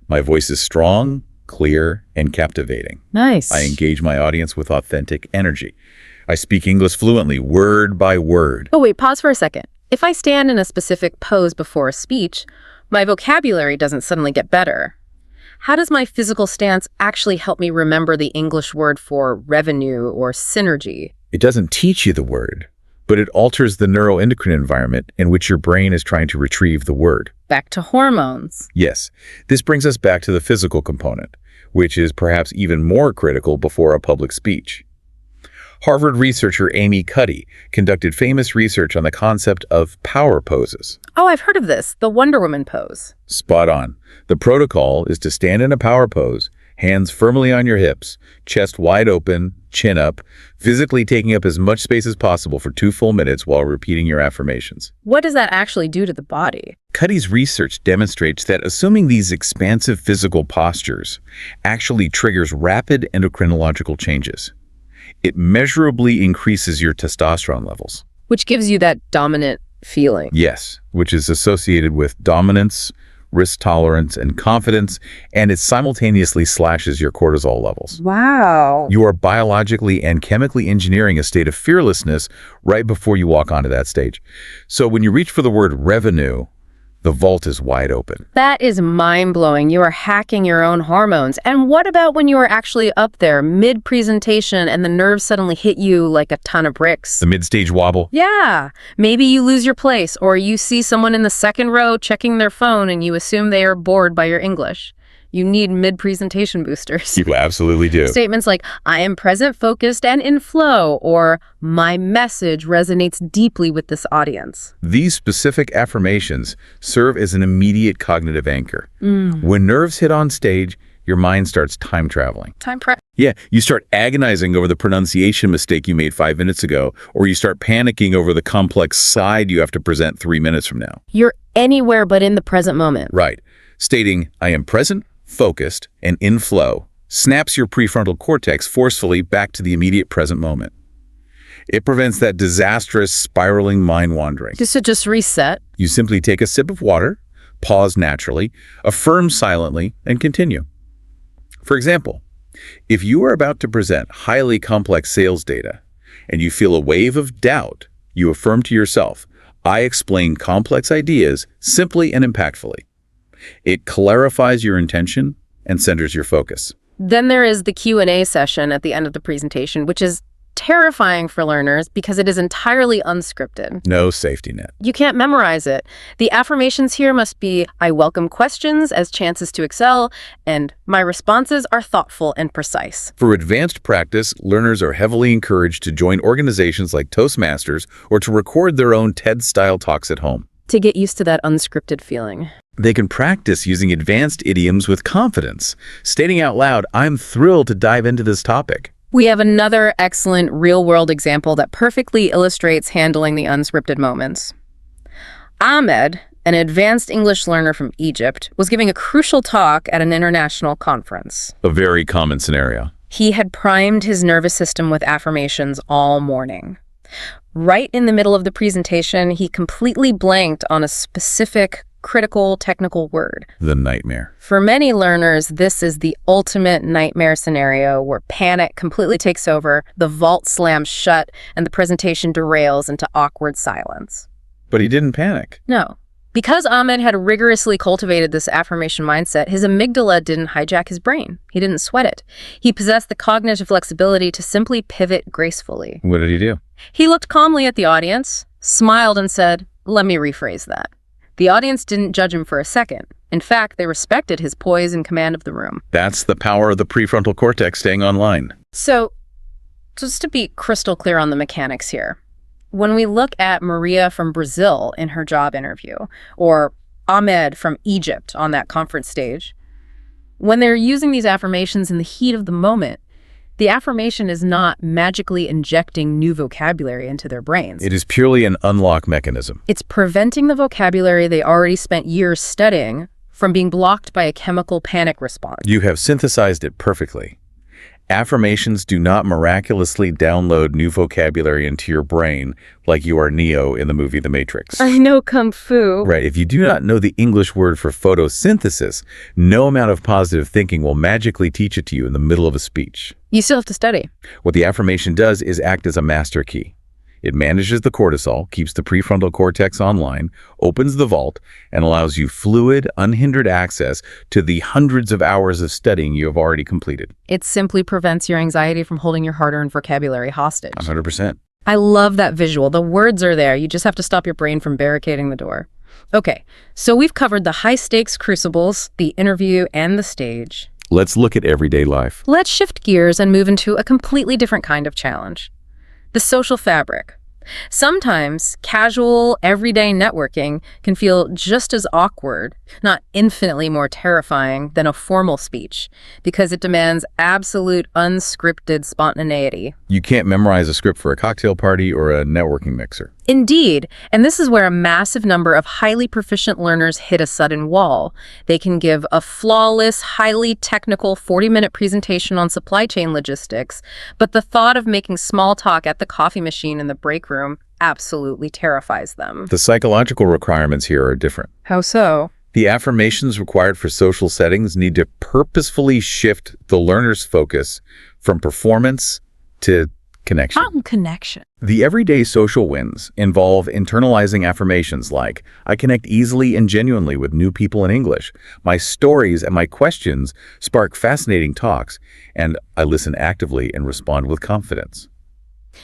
My voice is strong, clear, and captivating. Nice. I engage my audience with authentic energy. I speak English fluently, word by word. Oh, wait, pause for a second. If I stand in a specific pose before a speech, my vocabulary doesn't suddenly get better. How does my physical stance actually help me remember the English word for revenue or synergy? It doesn't teach you the word, but it alters the neuroendocrine environment in which your brain is trying to retrieve the word. Back to hormones. Yes, this brings us back to the physical component, which is perhaps even more critical before a public speech. Harvard researcher Amy Cuddy conducted famous research on the concept of power poses. Oh, I've heard of this, the Wonder Woman pose. Spot on. The protocol is to stand in a power pose, hands firmly on your hips, chest wide open, chin up, physically taking up as much space as possible for 2 full minutes while repeating your affirmations. What does that actually do to the body? Cuddy's research demonstrates that assuming these expansive physical postures actually triggers rapid endocrinological changes. It measurably increases your testosterone levels. Which gives you that dominant feeling. Yes, which is associated with dominance, risk tolerance, and confidence, and it simultaneously slashes your cortisol levels. Wow. You are biologically and chemically engineering a state of fearlessness right before you walk onto that stage. So when you reach for the word revenue, the vault is wide open. That is mind-blowing. You are hacking your own hormones. And what about when you are actually up there, mid-presentation, and the nerves suddenly hit you like a ton of bricks? The mid-stage wobble? Yeah. Maybe you lose your place, or you see someone in the second row checking their phone and you assume they are bored by your English. You need mid-presentation boosters. You absolutely do. Statements like, I am present, focused, and in flow, or my message resonates deeply with this audience. These specific affirmations serve as an immediate cognitive anchor. When nerves hit on stage, your mind starts time traveling. Yeah, you start agonizing over the pronunciation mistake you made 5 minutes ago, or you start panicking over the complex slide you have to present 3 minutes from now. You're anywhere but in the present moment. Right. Stating, I am present, focused, and in flow snaps your prefrontal cortex forcefully back to the immediate present moment. It prevents that disastrous spiraling mind wandering. Just reset. You simply take a sip of water, pause naturally, affirm silently, and continue. For example, if you are about to present highly complex sales data and you feel a wave of doubt, you affirm to yourself, I explain complex ideas simply and impactfully. It clarifies your intention and centers your focus. Then there is the Q&A session at the end of the presentation, which is terrifying for learners because it is entirely unscripted. No safety net. You can't memorize it. The affirmations here must be, I welcome questions as chances to excel, and my responses are thoughtful and precise. For advanced practice, learners are heavily encouraged to join organizations like Toastmasters or to record their own TED-style talks at home. To get used to that unscripted feeling. They can practice using advanced idioms with confidence, stating out loud, I'm thrilled to dive into this topic. We have another excellent real-world example that perfectly illustrates handling the unscripted moments. Ahmed, an advanced English learner from Egypt, was giving a crucial talk at an international conference. A very common scenario. He had primed his nervous system with affirmations all morning. Right in the middle of the presentation, he completely blanked on a specific, critical, technical word. The nightmare. For many learners, this is the ultimate nightmare scenario where panic completely takes over, the vault slams shut, and the presentation derails into awkward silence. But he didn't panic. No. Because Ahmed had rigorously cultivated this affirmation mindset, his amygdala didn't hijack his brain. He didn't sweat it. He possessed the cognitive flexibility to simply pivot gracefully. What did he do? He looked calmly at the audience, smiled, and said, "Let me rephrase that." The audience didn't judge him for a second. In fact, they respected his poise and command of the room. That's the power of the prefrontal cortex staying online. So, just to be crystal clear on the mechanics here, when we look at Maria from Brazil in her job interview, or Ahmed from Egypt on that conference stage, when they're using these affirmations in the heat of the moment, the affirmation is not magically injecting new vocabulary into their brains. It is purely an unlock mechanism. It's preventing the vocabulary they already spent years studying from being blocked by a chemical panic response. You have synthesized it perfectly. Affirmations do not miraculously download new vocabulary into your brain like you are Neo in the movie The Matrix. I know Kung Fu. Right. If you do not know the English word for photosynthesis, no amount of positive thinking will magically teach it to you in the middle of a speech. You still have to study. What the affirmation does is act as a master key. It manages the cortisol, keeps the prefrontal cortex online, opens the vault, and allows you fluid, unhindered access to the hundreds of hours of studying you have already completed. It simply prevents your anxiety from holding your hard-earned vocabulary hostage. 100%. I love that visual. The words are there. You just have to stop your brain from barricading the door. Okay, so we've covered the high-stakes crucibles, the interview, and the stage. Let's look at everyday life. Let's shift gears and move into a completely different kind of challenge. The social fabric. Sometimes casual, everyday networking can feel just as awkward, not infinitely more terrifying than a formal speech, because it demands absolute unscripted spontaneity. You can't memorize a script for a cocktail party or a networking mixer. Indeed, and this is where a massive number of highly proficient learners hit a sudden wall. They can give a flawless, highly technical 40-minute presentation on supply chain logistics, but the thought of making small talk at the coffee machine in the break room absolutely terrifies them. The psychological requirements here are different. How so? The affirmations required for social settings need to purposefully shift the learner's focus from performance to connection. Connection. The everyday social wins involve internalizing affirmations like, I connect easily and genuinely with new people in English. My stories and my questions spark fascinating talks, and I listen actively and respond with confidence.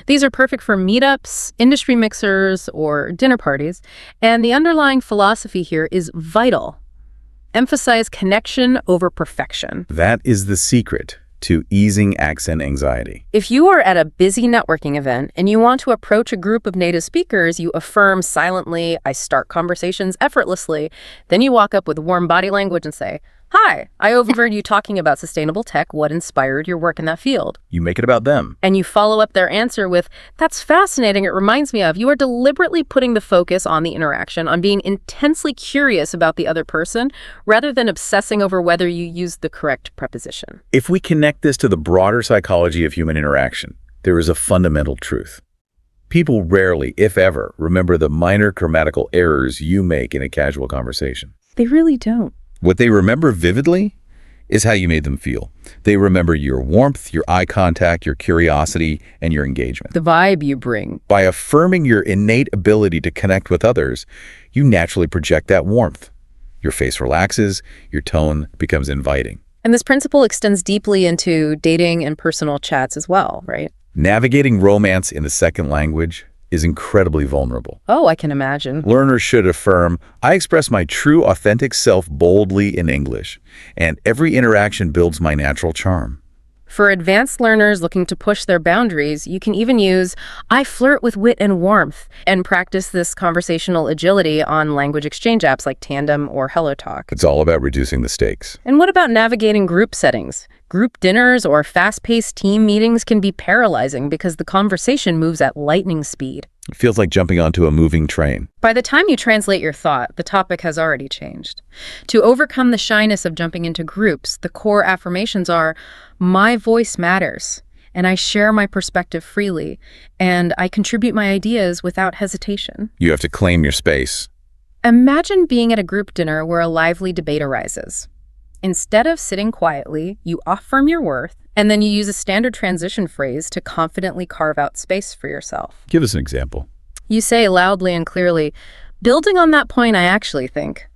These are perfect for meetups, industry mixers, or dinner parties, and the underlying philosophy here is vital. Emphasize connection over perfection. That is the secret to easing accent anxiety. If you are at a busy networking event and you want to approach a group of native speakers, you affirm silently, I start conversations effortlessly. Then you walk up with warm body language and say, Hi, I overheard you talking about sustainable tech. What inspired your work in that field? You make it about them. And you follow up their answer with, that's fascinating. It reminds me of. You are deliberately putting the focus on the interaction, on being intensely curious about the other person, rather than obsessing over whether you used the correct preposition. If we connect this to the broader psychology of human interaction, there is a fundamental truth. People rarely, if ever, remember the minor grammatical errors you make in a casual conversation. They really don't. What they remember vividly is how you made them feel. They remember your warmth, your eye contact, your curiosity, and your engagement. The vibe you bring. By affirming your innate ability to connect with others, you naturally project that warmth. Your face relaxes, your tone becomes inviting. And this principle extends deeply into dating and personal chats as well, right? Navigating romance in the second language is incredibly vulnerable. Oh, I can imagine. Learners should affirm, I express my true, authentic self boldly in English, and every interaction builds my natural charm. For advanced learners looking to push their boundaries, you can even use I flirt with wit and warmth and practice this conversational agility on language exchange apps like Tandem or HelloTalk. It's all about reducing the stakes. And what about navigating group settings? Group dinners or fast-paced team meetings can be paralyzing because the conversation moves at lightning speed. It feels like jumping onto a moving train. By the time you translate your thought, the topic has already changed. To overcome the shyness of jumping into groups, the core affirmations are, my voice matters, and I share my perspective freely, and I contribute my ideas without hesitation. You have to claim your space. Imagine being at a group dinner where a lively debate arises. Instead of sitting quietly, you affirm your worth, and then you use a standard transition phrase to confidently carve out space for yourself. Give us an example. You say loudly and clearly, building on that point, I actually think.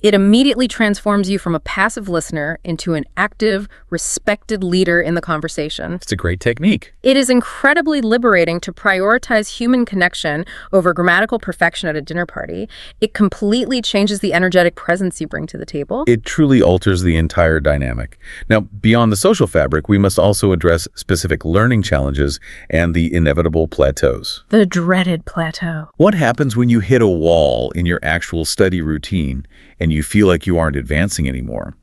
It immediately transforms you from a passive listener into an active, respected leader in the conversation. It's a great technique. It is incredibly liberating to prioritize human connection over grammatical perfection at a dinner party. It completely changes the energetic presence you bring to the table. It truly alters the entire dynamic. Now, beyond the social fabric, we must also address specific learning challenges and the inevitable plateaus. The dreaded plateau. What happens when you hit a wall in your actual study routine and you feel like you aren't advancing anymore?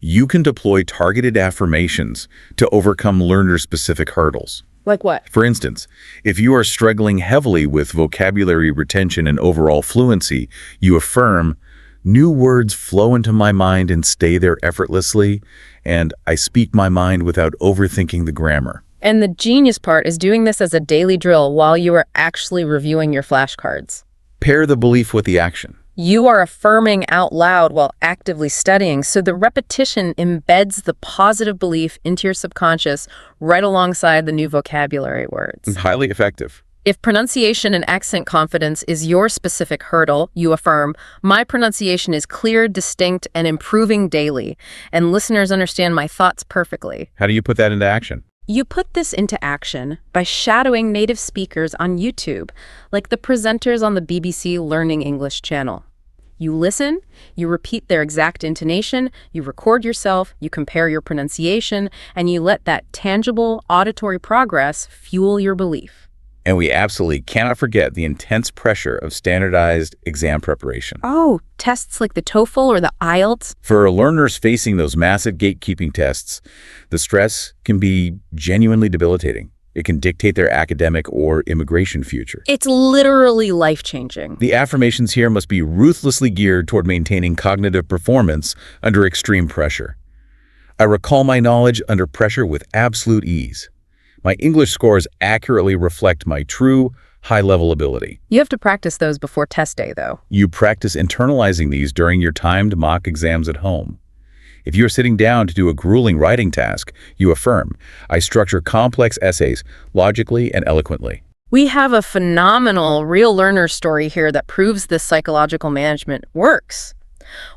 You can deploy targeted affirmations to overcome learner-specific hurdles. Like what? For instance, if you are struggling heavily with vocabulary retention and overall fluency, you affirm, new words flow into my mind and stay there effortlessly, and I speak my mind without overthinking the grammar. And the genius part is doing this as a daily drill while you are actually reviewing your flashcards. Pair the belief with the action. You are affirming out loud while actively studying, so the repetition embeds the positive belief into your subconscious right alongside the new vocabulary words. Highly effective. If pronunciation and accent confidence is your specific hurdle, you affirm, my pronunciation is clear, distinct, and improving daily, and listeners understand my thoughts perfectly. How do you put that into action? You put this into action by shadowing native speakers on YouTube, like the presenters on the BBC Learning English channel. You listen, you repeat their exact intonation, you record yourself, you compare your pronunciation, and you let that tangible auditory progress fuel your belief. And we absolutely cannot forget the intense pressure of standardized exam preparation. Oh, tests like the TOEFL or the IELTS? For learners facing those massive gatekeeping tests, the stress can be genuinely debilitating. It can dictate their academic or immigration future. It's literally life-changing. The affirmations here must be ruthlessly geared toward maintaining cognitive performance under extreme pressure. I recall my knowledge under pressure with absolute ease. My English scores accurately reflect my true, high-level ability. You have to practice those before test day, though. You practice internalizing these during your timed mock exams at home. If you're sitting down to do a grueling writing task, you affirm, I structure complex essays logically and eloquently. We have a phenomenal real learner story here that proves this psychological management works.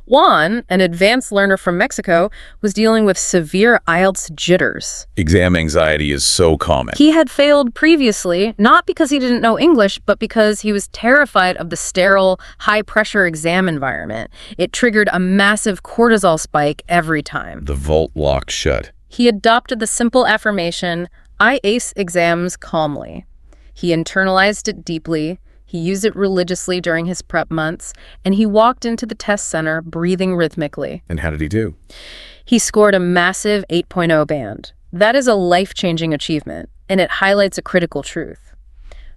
Juan, an advanced learner from Mexico, was dealing with severe IELTS jitters. Exam anxiety is so common. He had failed previously, not because he didn't know English, but because he was terrified of the sterile, high-pressure exam environment. It triggered a massive cortisol spike every time. The vault locked shut. He adopted the simple affirmation, I ace exams calmly. He internalized it deeply. He used it religiously during his prep months, and he walked into the test center breathing rhythmically. And how did he do? He scored a massive 8.0 band. That is a life-changing achievement, and it highlights a critical truth.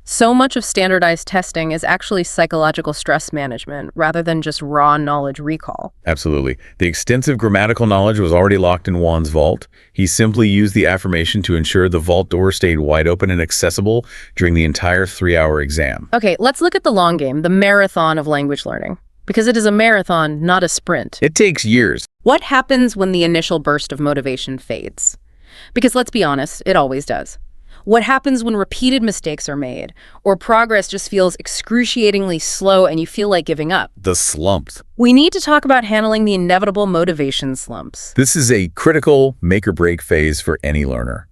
So much of standardized testing is actually psychological stress management rather than just raw knowledge recall. Absolutely. The extensive grammatical knowledge was already locked in Juan's vault. He simply used the affirmation to ensure the vault door stayed wide open and accessible during the entire 3-hour exam. Okay, let's look at the long game, the marathon of language learning. Because it is a marathon, not a sprint. It takes years. What happens when the initial burst of motivation fades? Because let's be honest, it always does. What happens when repeated mistakes are made, or progress just feels excruciatingly slow and you feel like giving up? The slumps. We need to talk about handling the inevitable motivation slumps. This is a critical make-or-break phase for any learner.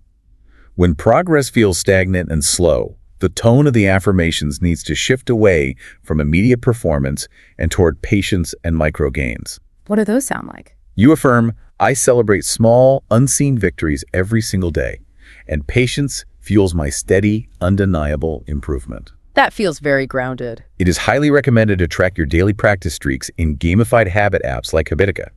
When progress feels stagnant and slow, the tone of the affirmations needs to shift away from immediate performance and toward patience and micro gains. What do those sound like? You affirm, I celebrate small, unseen victories every single day, and patience fuels my steady, undeniable improvement. That feels very grounded. It is highly recommended to track your daily practice streaks in gamified habit apps like Habitica.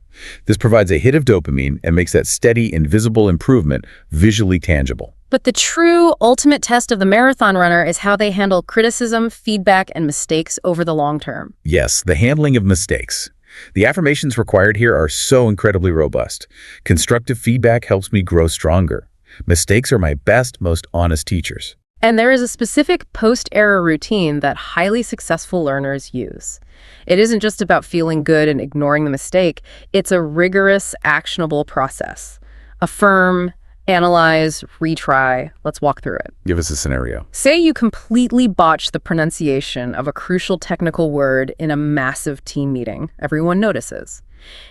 This provides a hit of dopamine and makes that steady, invisible improvement visually tangible. But the true ultimate test of the marathon runner is how they handle criticism, feedback, and mistakes over the long term. Yes, the handling of mistakes. The affirmations required here are so incredibly robust. Constructive feedback helps me grow stronger. Mistakes are my best, most honest teachers. And there is a specific post-error routine that highly successful learners use. It isn't just about feeling good and ignoring the mistake. It's a rigorous, actionable process. Affirm, analyze, retry. Let's walk through it. Give us a scenario. Say you completely botch the pronunciation of a crucial technical word in a massive team meeting. Everyone notices.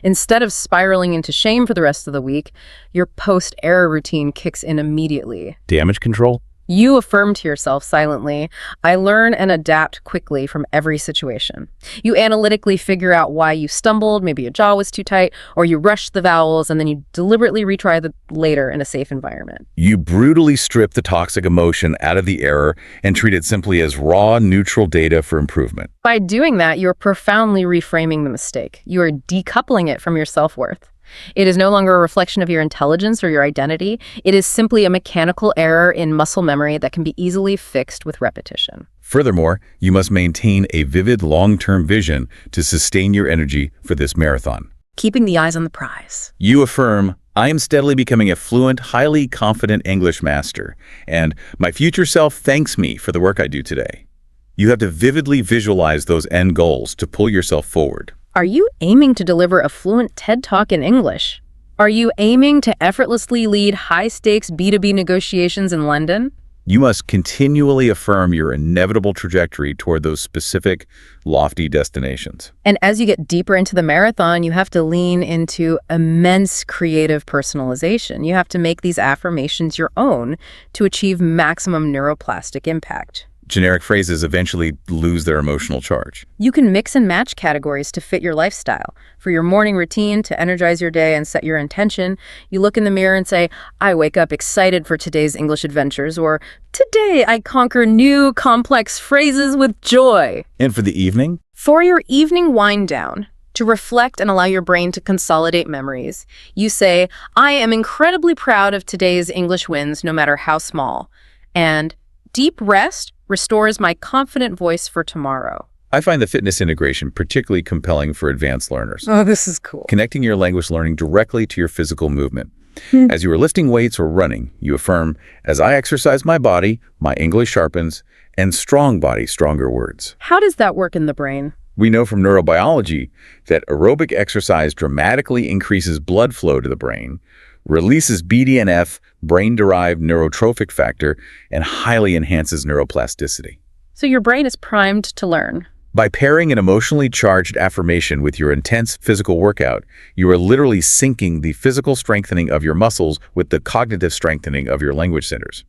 Instead of spiraling into shame for the rest of the week, your post-error routine kicks in immediately. Damage control? You affirm to yourself silently, I learn and adapt quickly from every situation. You analytically figure out why you stumbled, maybe your jaw was too tight, or you rushed the vowels, and then you deliberately retry them later in a safe environment. You brutally strip the toxic emotion out of the error and treat it simply as raw, neutral data for improvement. By doing that, you're profoundly reframing the mistake. You are decoupling it from your self-worth. It is no longer a reflection of your intelligence or your identity. It is simply a mechanical error in muscle memory that can be easily fixed with repetition. Furthermore, you must maintain a vivid long-term vision to sustain your energy for this marathon. Keeping the eyes on the prize. You affirm, I am steadily becoming a fluent, highly confident English master, and my future self thanks me for the work I do today. You have to vividly visualize those end goals to pull yourself forward. Are you aiming to deliver a fluent TED Talk in English? Are you aiming to effortlessly lead high-stakes B2B negotiations in London? You must continually affirm your inevitable trajectory toward those specific, lofty destinations. And as you get deeper into the marathon, you have to lean into immense creative personalization. You have to make these affirmations your own to achieve maximum neuroplastic impact. Generic phrases eventually lose their emotional charge. You can mix and match categories to fit your lifestyle. For your morning routine, to energize your day and set your intention, you look in the mirror and say, I wake up excited for today's English adventures, or today I conquer new complex phrases with joy. And for the evening? For your evening wind down, to reflect and allow your brain to consolidate memories, you say, I am incredibly proud of today's English wins, no matter how small. And deep rest restores my confident voice for tomorrow. I find the fitness integration particularly compelling for advanced learners. Oh, this is cool. Connecting your language learning directly to your physical movement. As you are lifting weights or running, you affirm, as I exercise my body, my English sharpens, and strong body, stronger words. How does that work in the brain? We know from neurobiology that aerobic exercise dramatically increases blood flow to the brain, releases BDNF, brain-derived neurotrophic factor, and highly enhances neuroplasticity. So your brain is primed to learn. By pairing an emotionally charged affirmation with your intense physical workout, you are literally syncing the physical strengthening of your muscles with the cognitive strengthening of your language centers.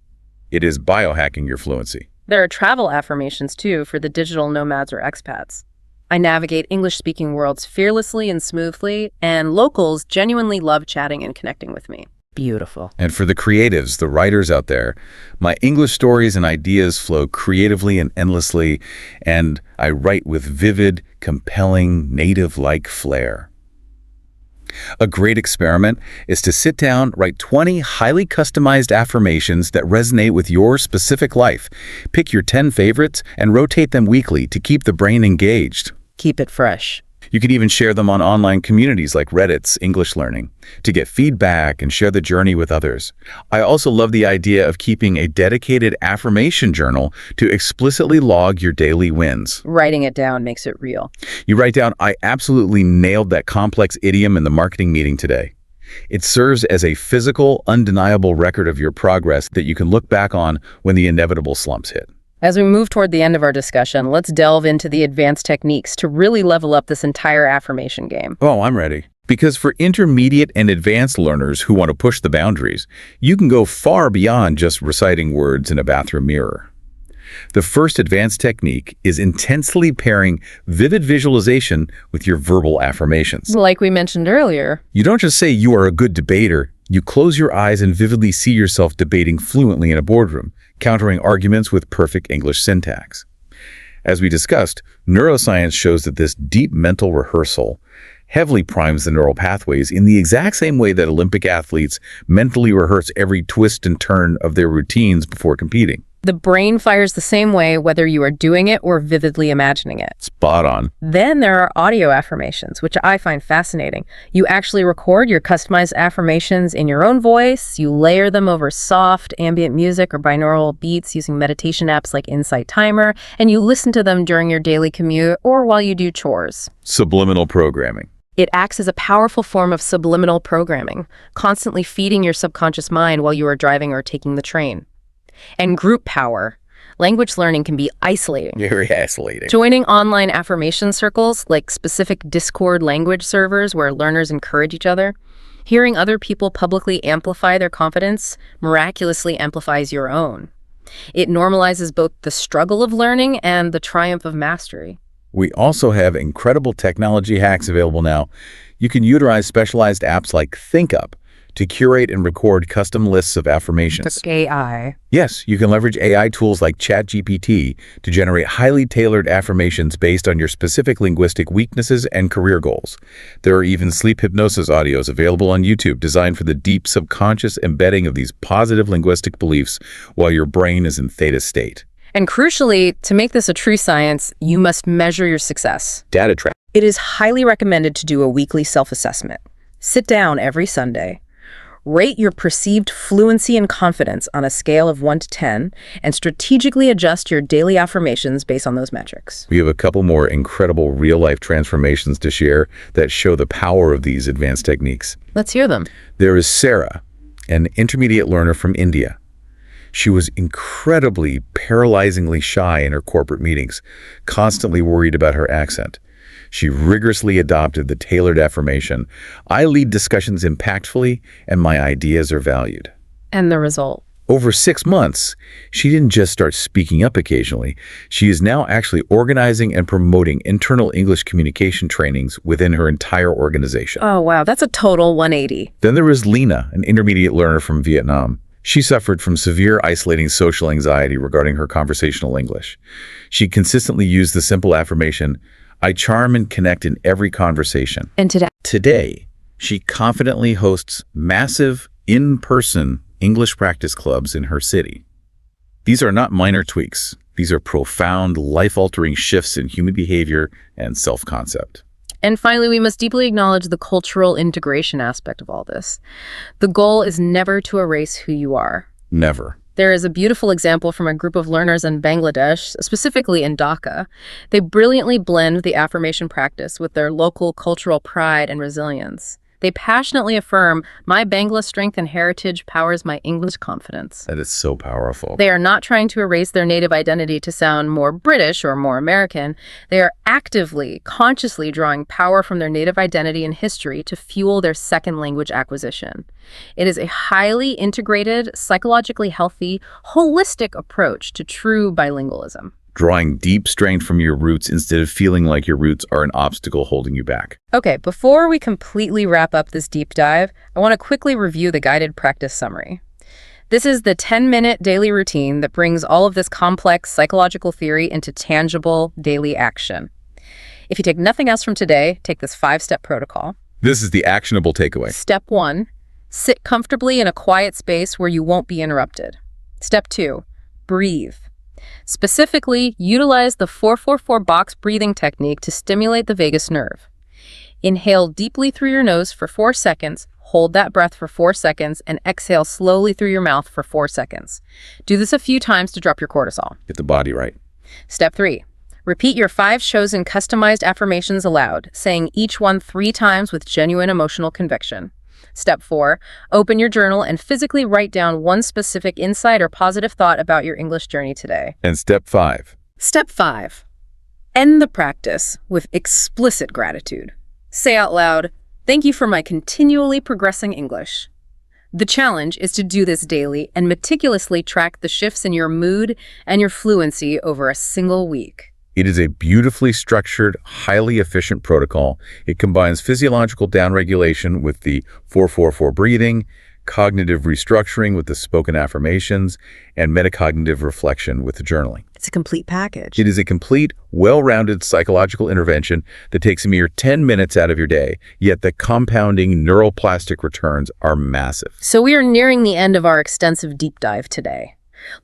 It is biohacking your fluency. There are travel affirmations, too, for the digital nomads or expats. I navigate English-speaking worlds fearlessly and smoothly, and locals genuinely love chatting and connecting with me. Beautiful. And for the creatives, the writers out there, my English stories and ideas flow creatively and endlessly, and I write with vivid, compelling, native-like flair. A great experiment is to sit down, write 20 highly customized affirmations that resonate with your specific life. Pick your 10 favorites and rotate them weekly to keep the brain engaged. Keep it fresh. You can even share them on online communities like Reddit's English Learning to get feedback and share the journey with others. I also love the idea of keeping a dedicated affirmation journal to explicitly log your daily wins. Writing it down makes it real. You write down, "I absolutely nailed that complex idiom in the marketing meeting today." It serves as a physical, undeniable record of your progress that you can look back on when the inevitable slumps hit. As we move toward the end of our discussion, let's delve into the advanced techniques to really level up this entire affirmation game. Oh, I'm ready. Because for intermediate and advanced learners who want to push the boundaries, you can go far beyond just reciting words in a bathroom mirror. The first advanced technique is intensely pairing vivid visualization with your verbal affirmations. Like we mentioned earlier. You don't just say you are a good debater. You close your eyes and vividly see yourself debating fluently in a boardroom, countering arguments with perfect English syntax. As we discussed, neuroscience shows that this deep mental rehearsal heavily primes the neural pathways in the exact same way that Olympic athletes mentally rehearse every twist and turn of their routines before competing. The brain fires the same way whether you are doing it or vividly imagining it. Spot on. Then there are audio affirmations, which I find fascinating. You actually record your customized affirmations in your own voice. You layer them over soft ambient music or binaural beats using meditation apps like Insight Timer, and you listen to them during your daily commute or while you do chores. Subliminal programming. It acts as a powerful form of subliminal programming, constantly feeding your subconscious mind while you are driving or taking the train. And group power. Language learning can be isolating. Very isolating. Joining online affirmation circles, like specific Discord language servers where learners encourage each other, hearing other people publicly amplify their confidence miraculously amplifies your own. It normalizes both the struggle of learning and the triumph of mastery. We also have incredible technology hacks available now. You can utilize specialized apps like ThinkUp to curate and record custom lists of affirmations. AI. Yes, you can leverage AI tools like ChatGPT to generate highly tailored affirmations based on your specific linguistic weaknesses and career goals. There are even sleep hypnosis audios available on YouTube designed for the deep subconscious embedding of these positive linguistic beliefs while your brain is in theta state. And crucially, to make this a true science, you must measure your success. Data track. It is highly recommended to do a weekly self-assessment. Sit down every Sunday. Rate your perceived fluency and confidence on a scale of 1 to 10 and strategically adjust your daily affirmations based on those metrics. We have a couple more incredible real-life transformations to share that show the power of these advanced techniques. Let's hear them. There is Sarah, an intermediate learner from India. She was incredibly, paralyzingly shy in her corporate meetings, constantly worried about her accent. She rigorously adopted the tailored affirmation, "I lead discussions impactfully, and my ideas are valued." And the result? Over 6 months, she didn't just start speaking up occasionally. She is now actually organizing and promoting internal English communication trainings within her entire organization. Oh, wow. That's a total 180. Then there is Lena, an intermediate learner from Vietnam. She suffered from severe isolating social anxiety regarding her conversational English. She consistently used the simple affirmation, "I charm and connect in every conversation." And Today, she confidently hosts massive, in-person English practice clubs in her city. These are not minor tweaks. These are profound, life-altering shifts in human behavior and self-concept. And finally, we must deeply acknowledge the cultural integration aspect of all this. The goal is never to erase who you are. Never. There is a beautiful example from a group of learners in Bangladesh, specifically in Dhaka. They brilliantly blend the affirmation practice with their local cultural pride and resilience. They passionately affirm, "My Bangla strength and heritage powers my English confidence." That is so powerful. They are not trying to erase their native identity to sound more British or more American. They are actively, consciously drawing power from their native identity and history to fuel their second language acquisition. It is a highly integrated, psychologically healthy, holistic approach to true bilingualism. Drawing deep strength from your roots instead of feeling like your roots are an obstacle holding you back. Okay, before we completely wrap up this deep dive, I want to quickly review the guided practice summary. This is the 10-minute daily routine that brings all of this complex psychological theory into tangible daily action. If you take nothing else from today, take this 5-step protocol. This is the actionable takeaway. Step 1, sit comfortably in a quiet space where you won't be interrupted. Step 2, breathe. Specifically, utilize the 4-4-4 box breathing technique to stimulate the vagus nerve. Inhale deeply through your nose for 4 seconds, hold that breath for 4 seconds, and exhale slowly through your mouth for 4 seconds. Do this a few times to drop your cortisol. Get the body right. Step 3. Repeat your 5 chosen customized affirmations aloud, saying each one 3 times with genuine emotional conviction. Step 4. Open your journal and physically write down one specific insight or positive thought about your English journey today. And step 5. Step 5. End the practice with explicit gratitude. Say out loud, "Thank you for my continually progressing English." The challenge is to do this daily and meticulously track the shifts in your mood and your fluency over a single week. It is a beautifully structured, highly efficient protocol. It combines physiological downregulation with the 4-4-4 breathing, cognitive restructuring with the spoken affirmations, and metacognitive reflection with the journaling. It's a complete package. It is a complete, well-rounded psychological intervention that takes a mere 10 minutes out of your day, yet the compounding neuroplastic returns are massive. So we are nearing the end of our extensive deep dive today.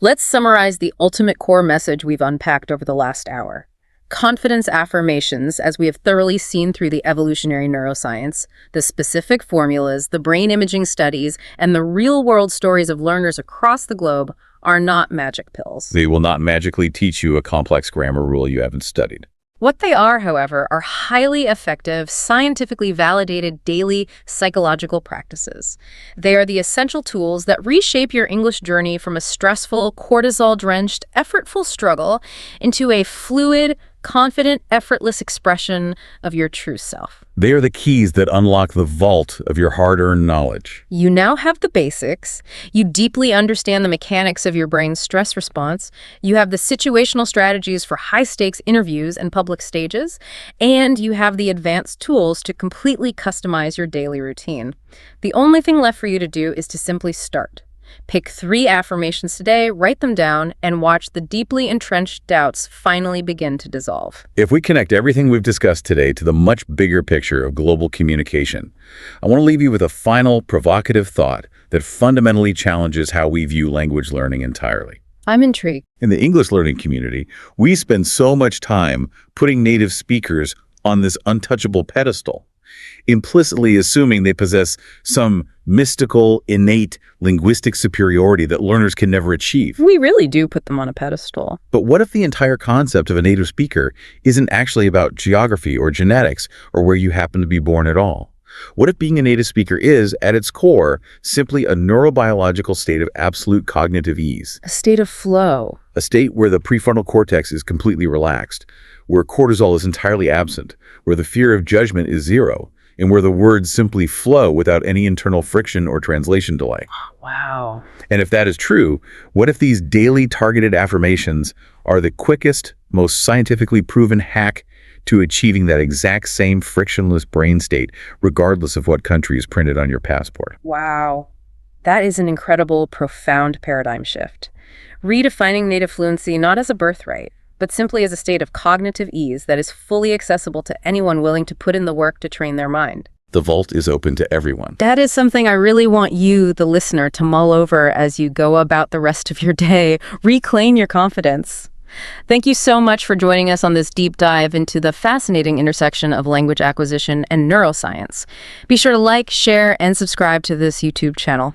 Let's summarize the ultimate core message we've unpacked over the last hour. Confidence affirmations, as we have thoroughly seen through the evolutionary neuroscience, the specific formulas, the brain imaging studies, and the real-world stories of learners across the globe, are not magic pills. They will not magically teach you a complex grammar rule you haven't studied. What they are, however, are highly effective, scientifically validated daily psychological practices. They are the essential tools that reshape your English journey from a stressful, cortisol-drenched, effortful struggle into a fluid, confident, effortless expression of your true self. They are the keys that unlock the vault of your hard-earned knowledge. You now have the basics. You deeply understand the mechanics of your brain's stress response. You have the situational strategies for high-stakes interviews and public stages. And you have the advanced tools to completely customize your daily routine. The only thing left for you to do is to simply start. Pick 3 affirmations today, write them down, and watch the deeply entrenched doubts finally begin to dissolve. If we connect everything we've discussed today to the much bigger picture of global communication, I want to leave you with a final provocative thought that fundamentally challenges how we view language learning entirely. I'm intrigued. In the English learning community, we spend so much time putting native speakers on this untouchable pedestal, implicitly assuming they possess some mystical, innate linguistic superiority that learners can never achieve. We really do put them on a pedestal. But what if the entire concept of a native speaker isn't actually about geography or genetics or where you happen to be born at all? What if being a native speaker is, at its core, simply a neurobiological state of absolute cognitive ease? A state of flow. A state where the prefrontal cortex is completely relaxed, where cortisol is entirely absent, where the fear of judgment is zero, and where the words simply flow without any internal friction or translation delay. Wow. And if that is true, what if these daily targeted affirmations are the quickest, most scientifically proven hack to achieving that exact same frictionless brain state, regardless of what country is printed on your passport? Wow. That is an incredible, profound paradigm shift. Redefining native fluency not as a birthright, but simply as a state of cognitive ease that is fully accessible to anyone willing to put in the work to train their mind. The vault is open to everyone. That is something I really want you, the listener, to mull over as you go about the rest of your day. Reclaim your confidence. Thank you so much for joining us on this deep dive into the fascinating intersection of language acquisition and neuroscience. Be sure to like, share, and subscribe to this YouTube channel.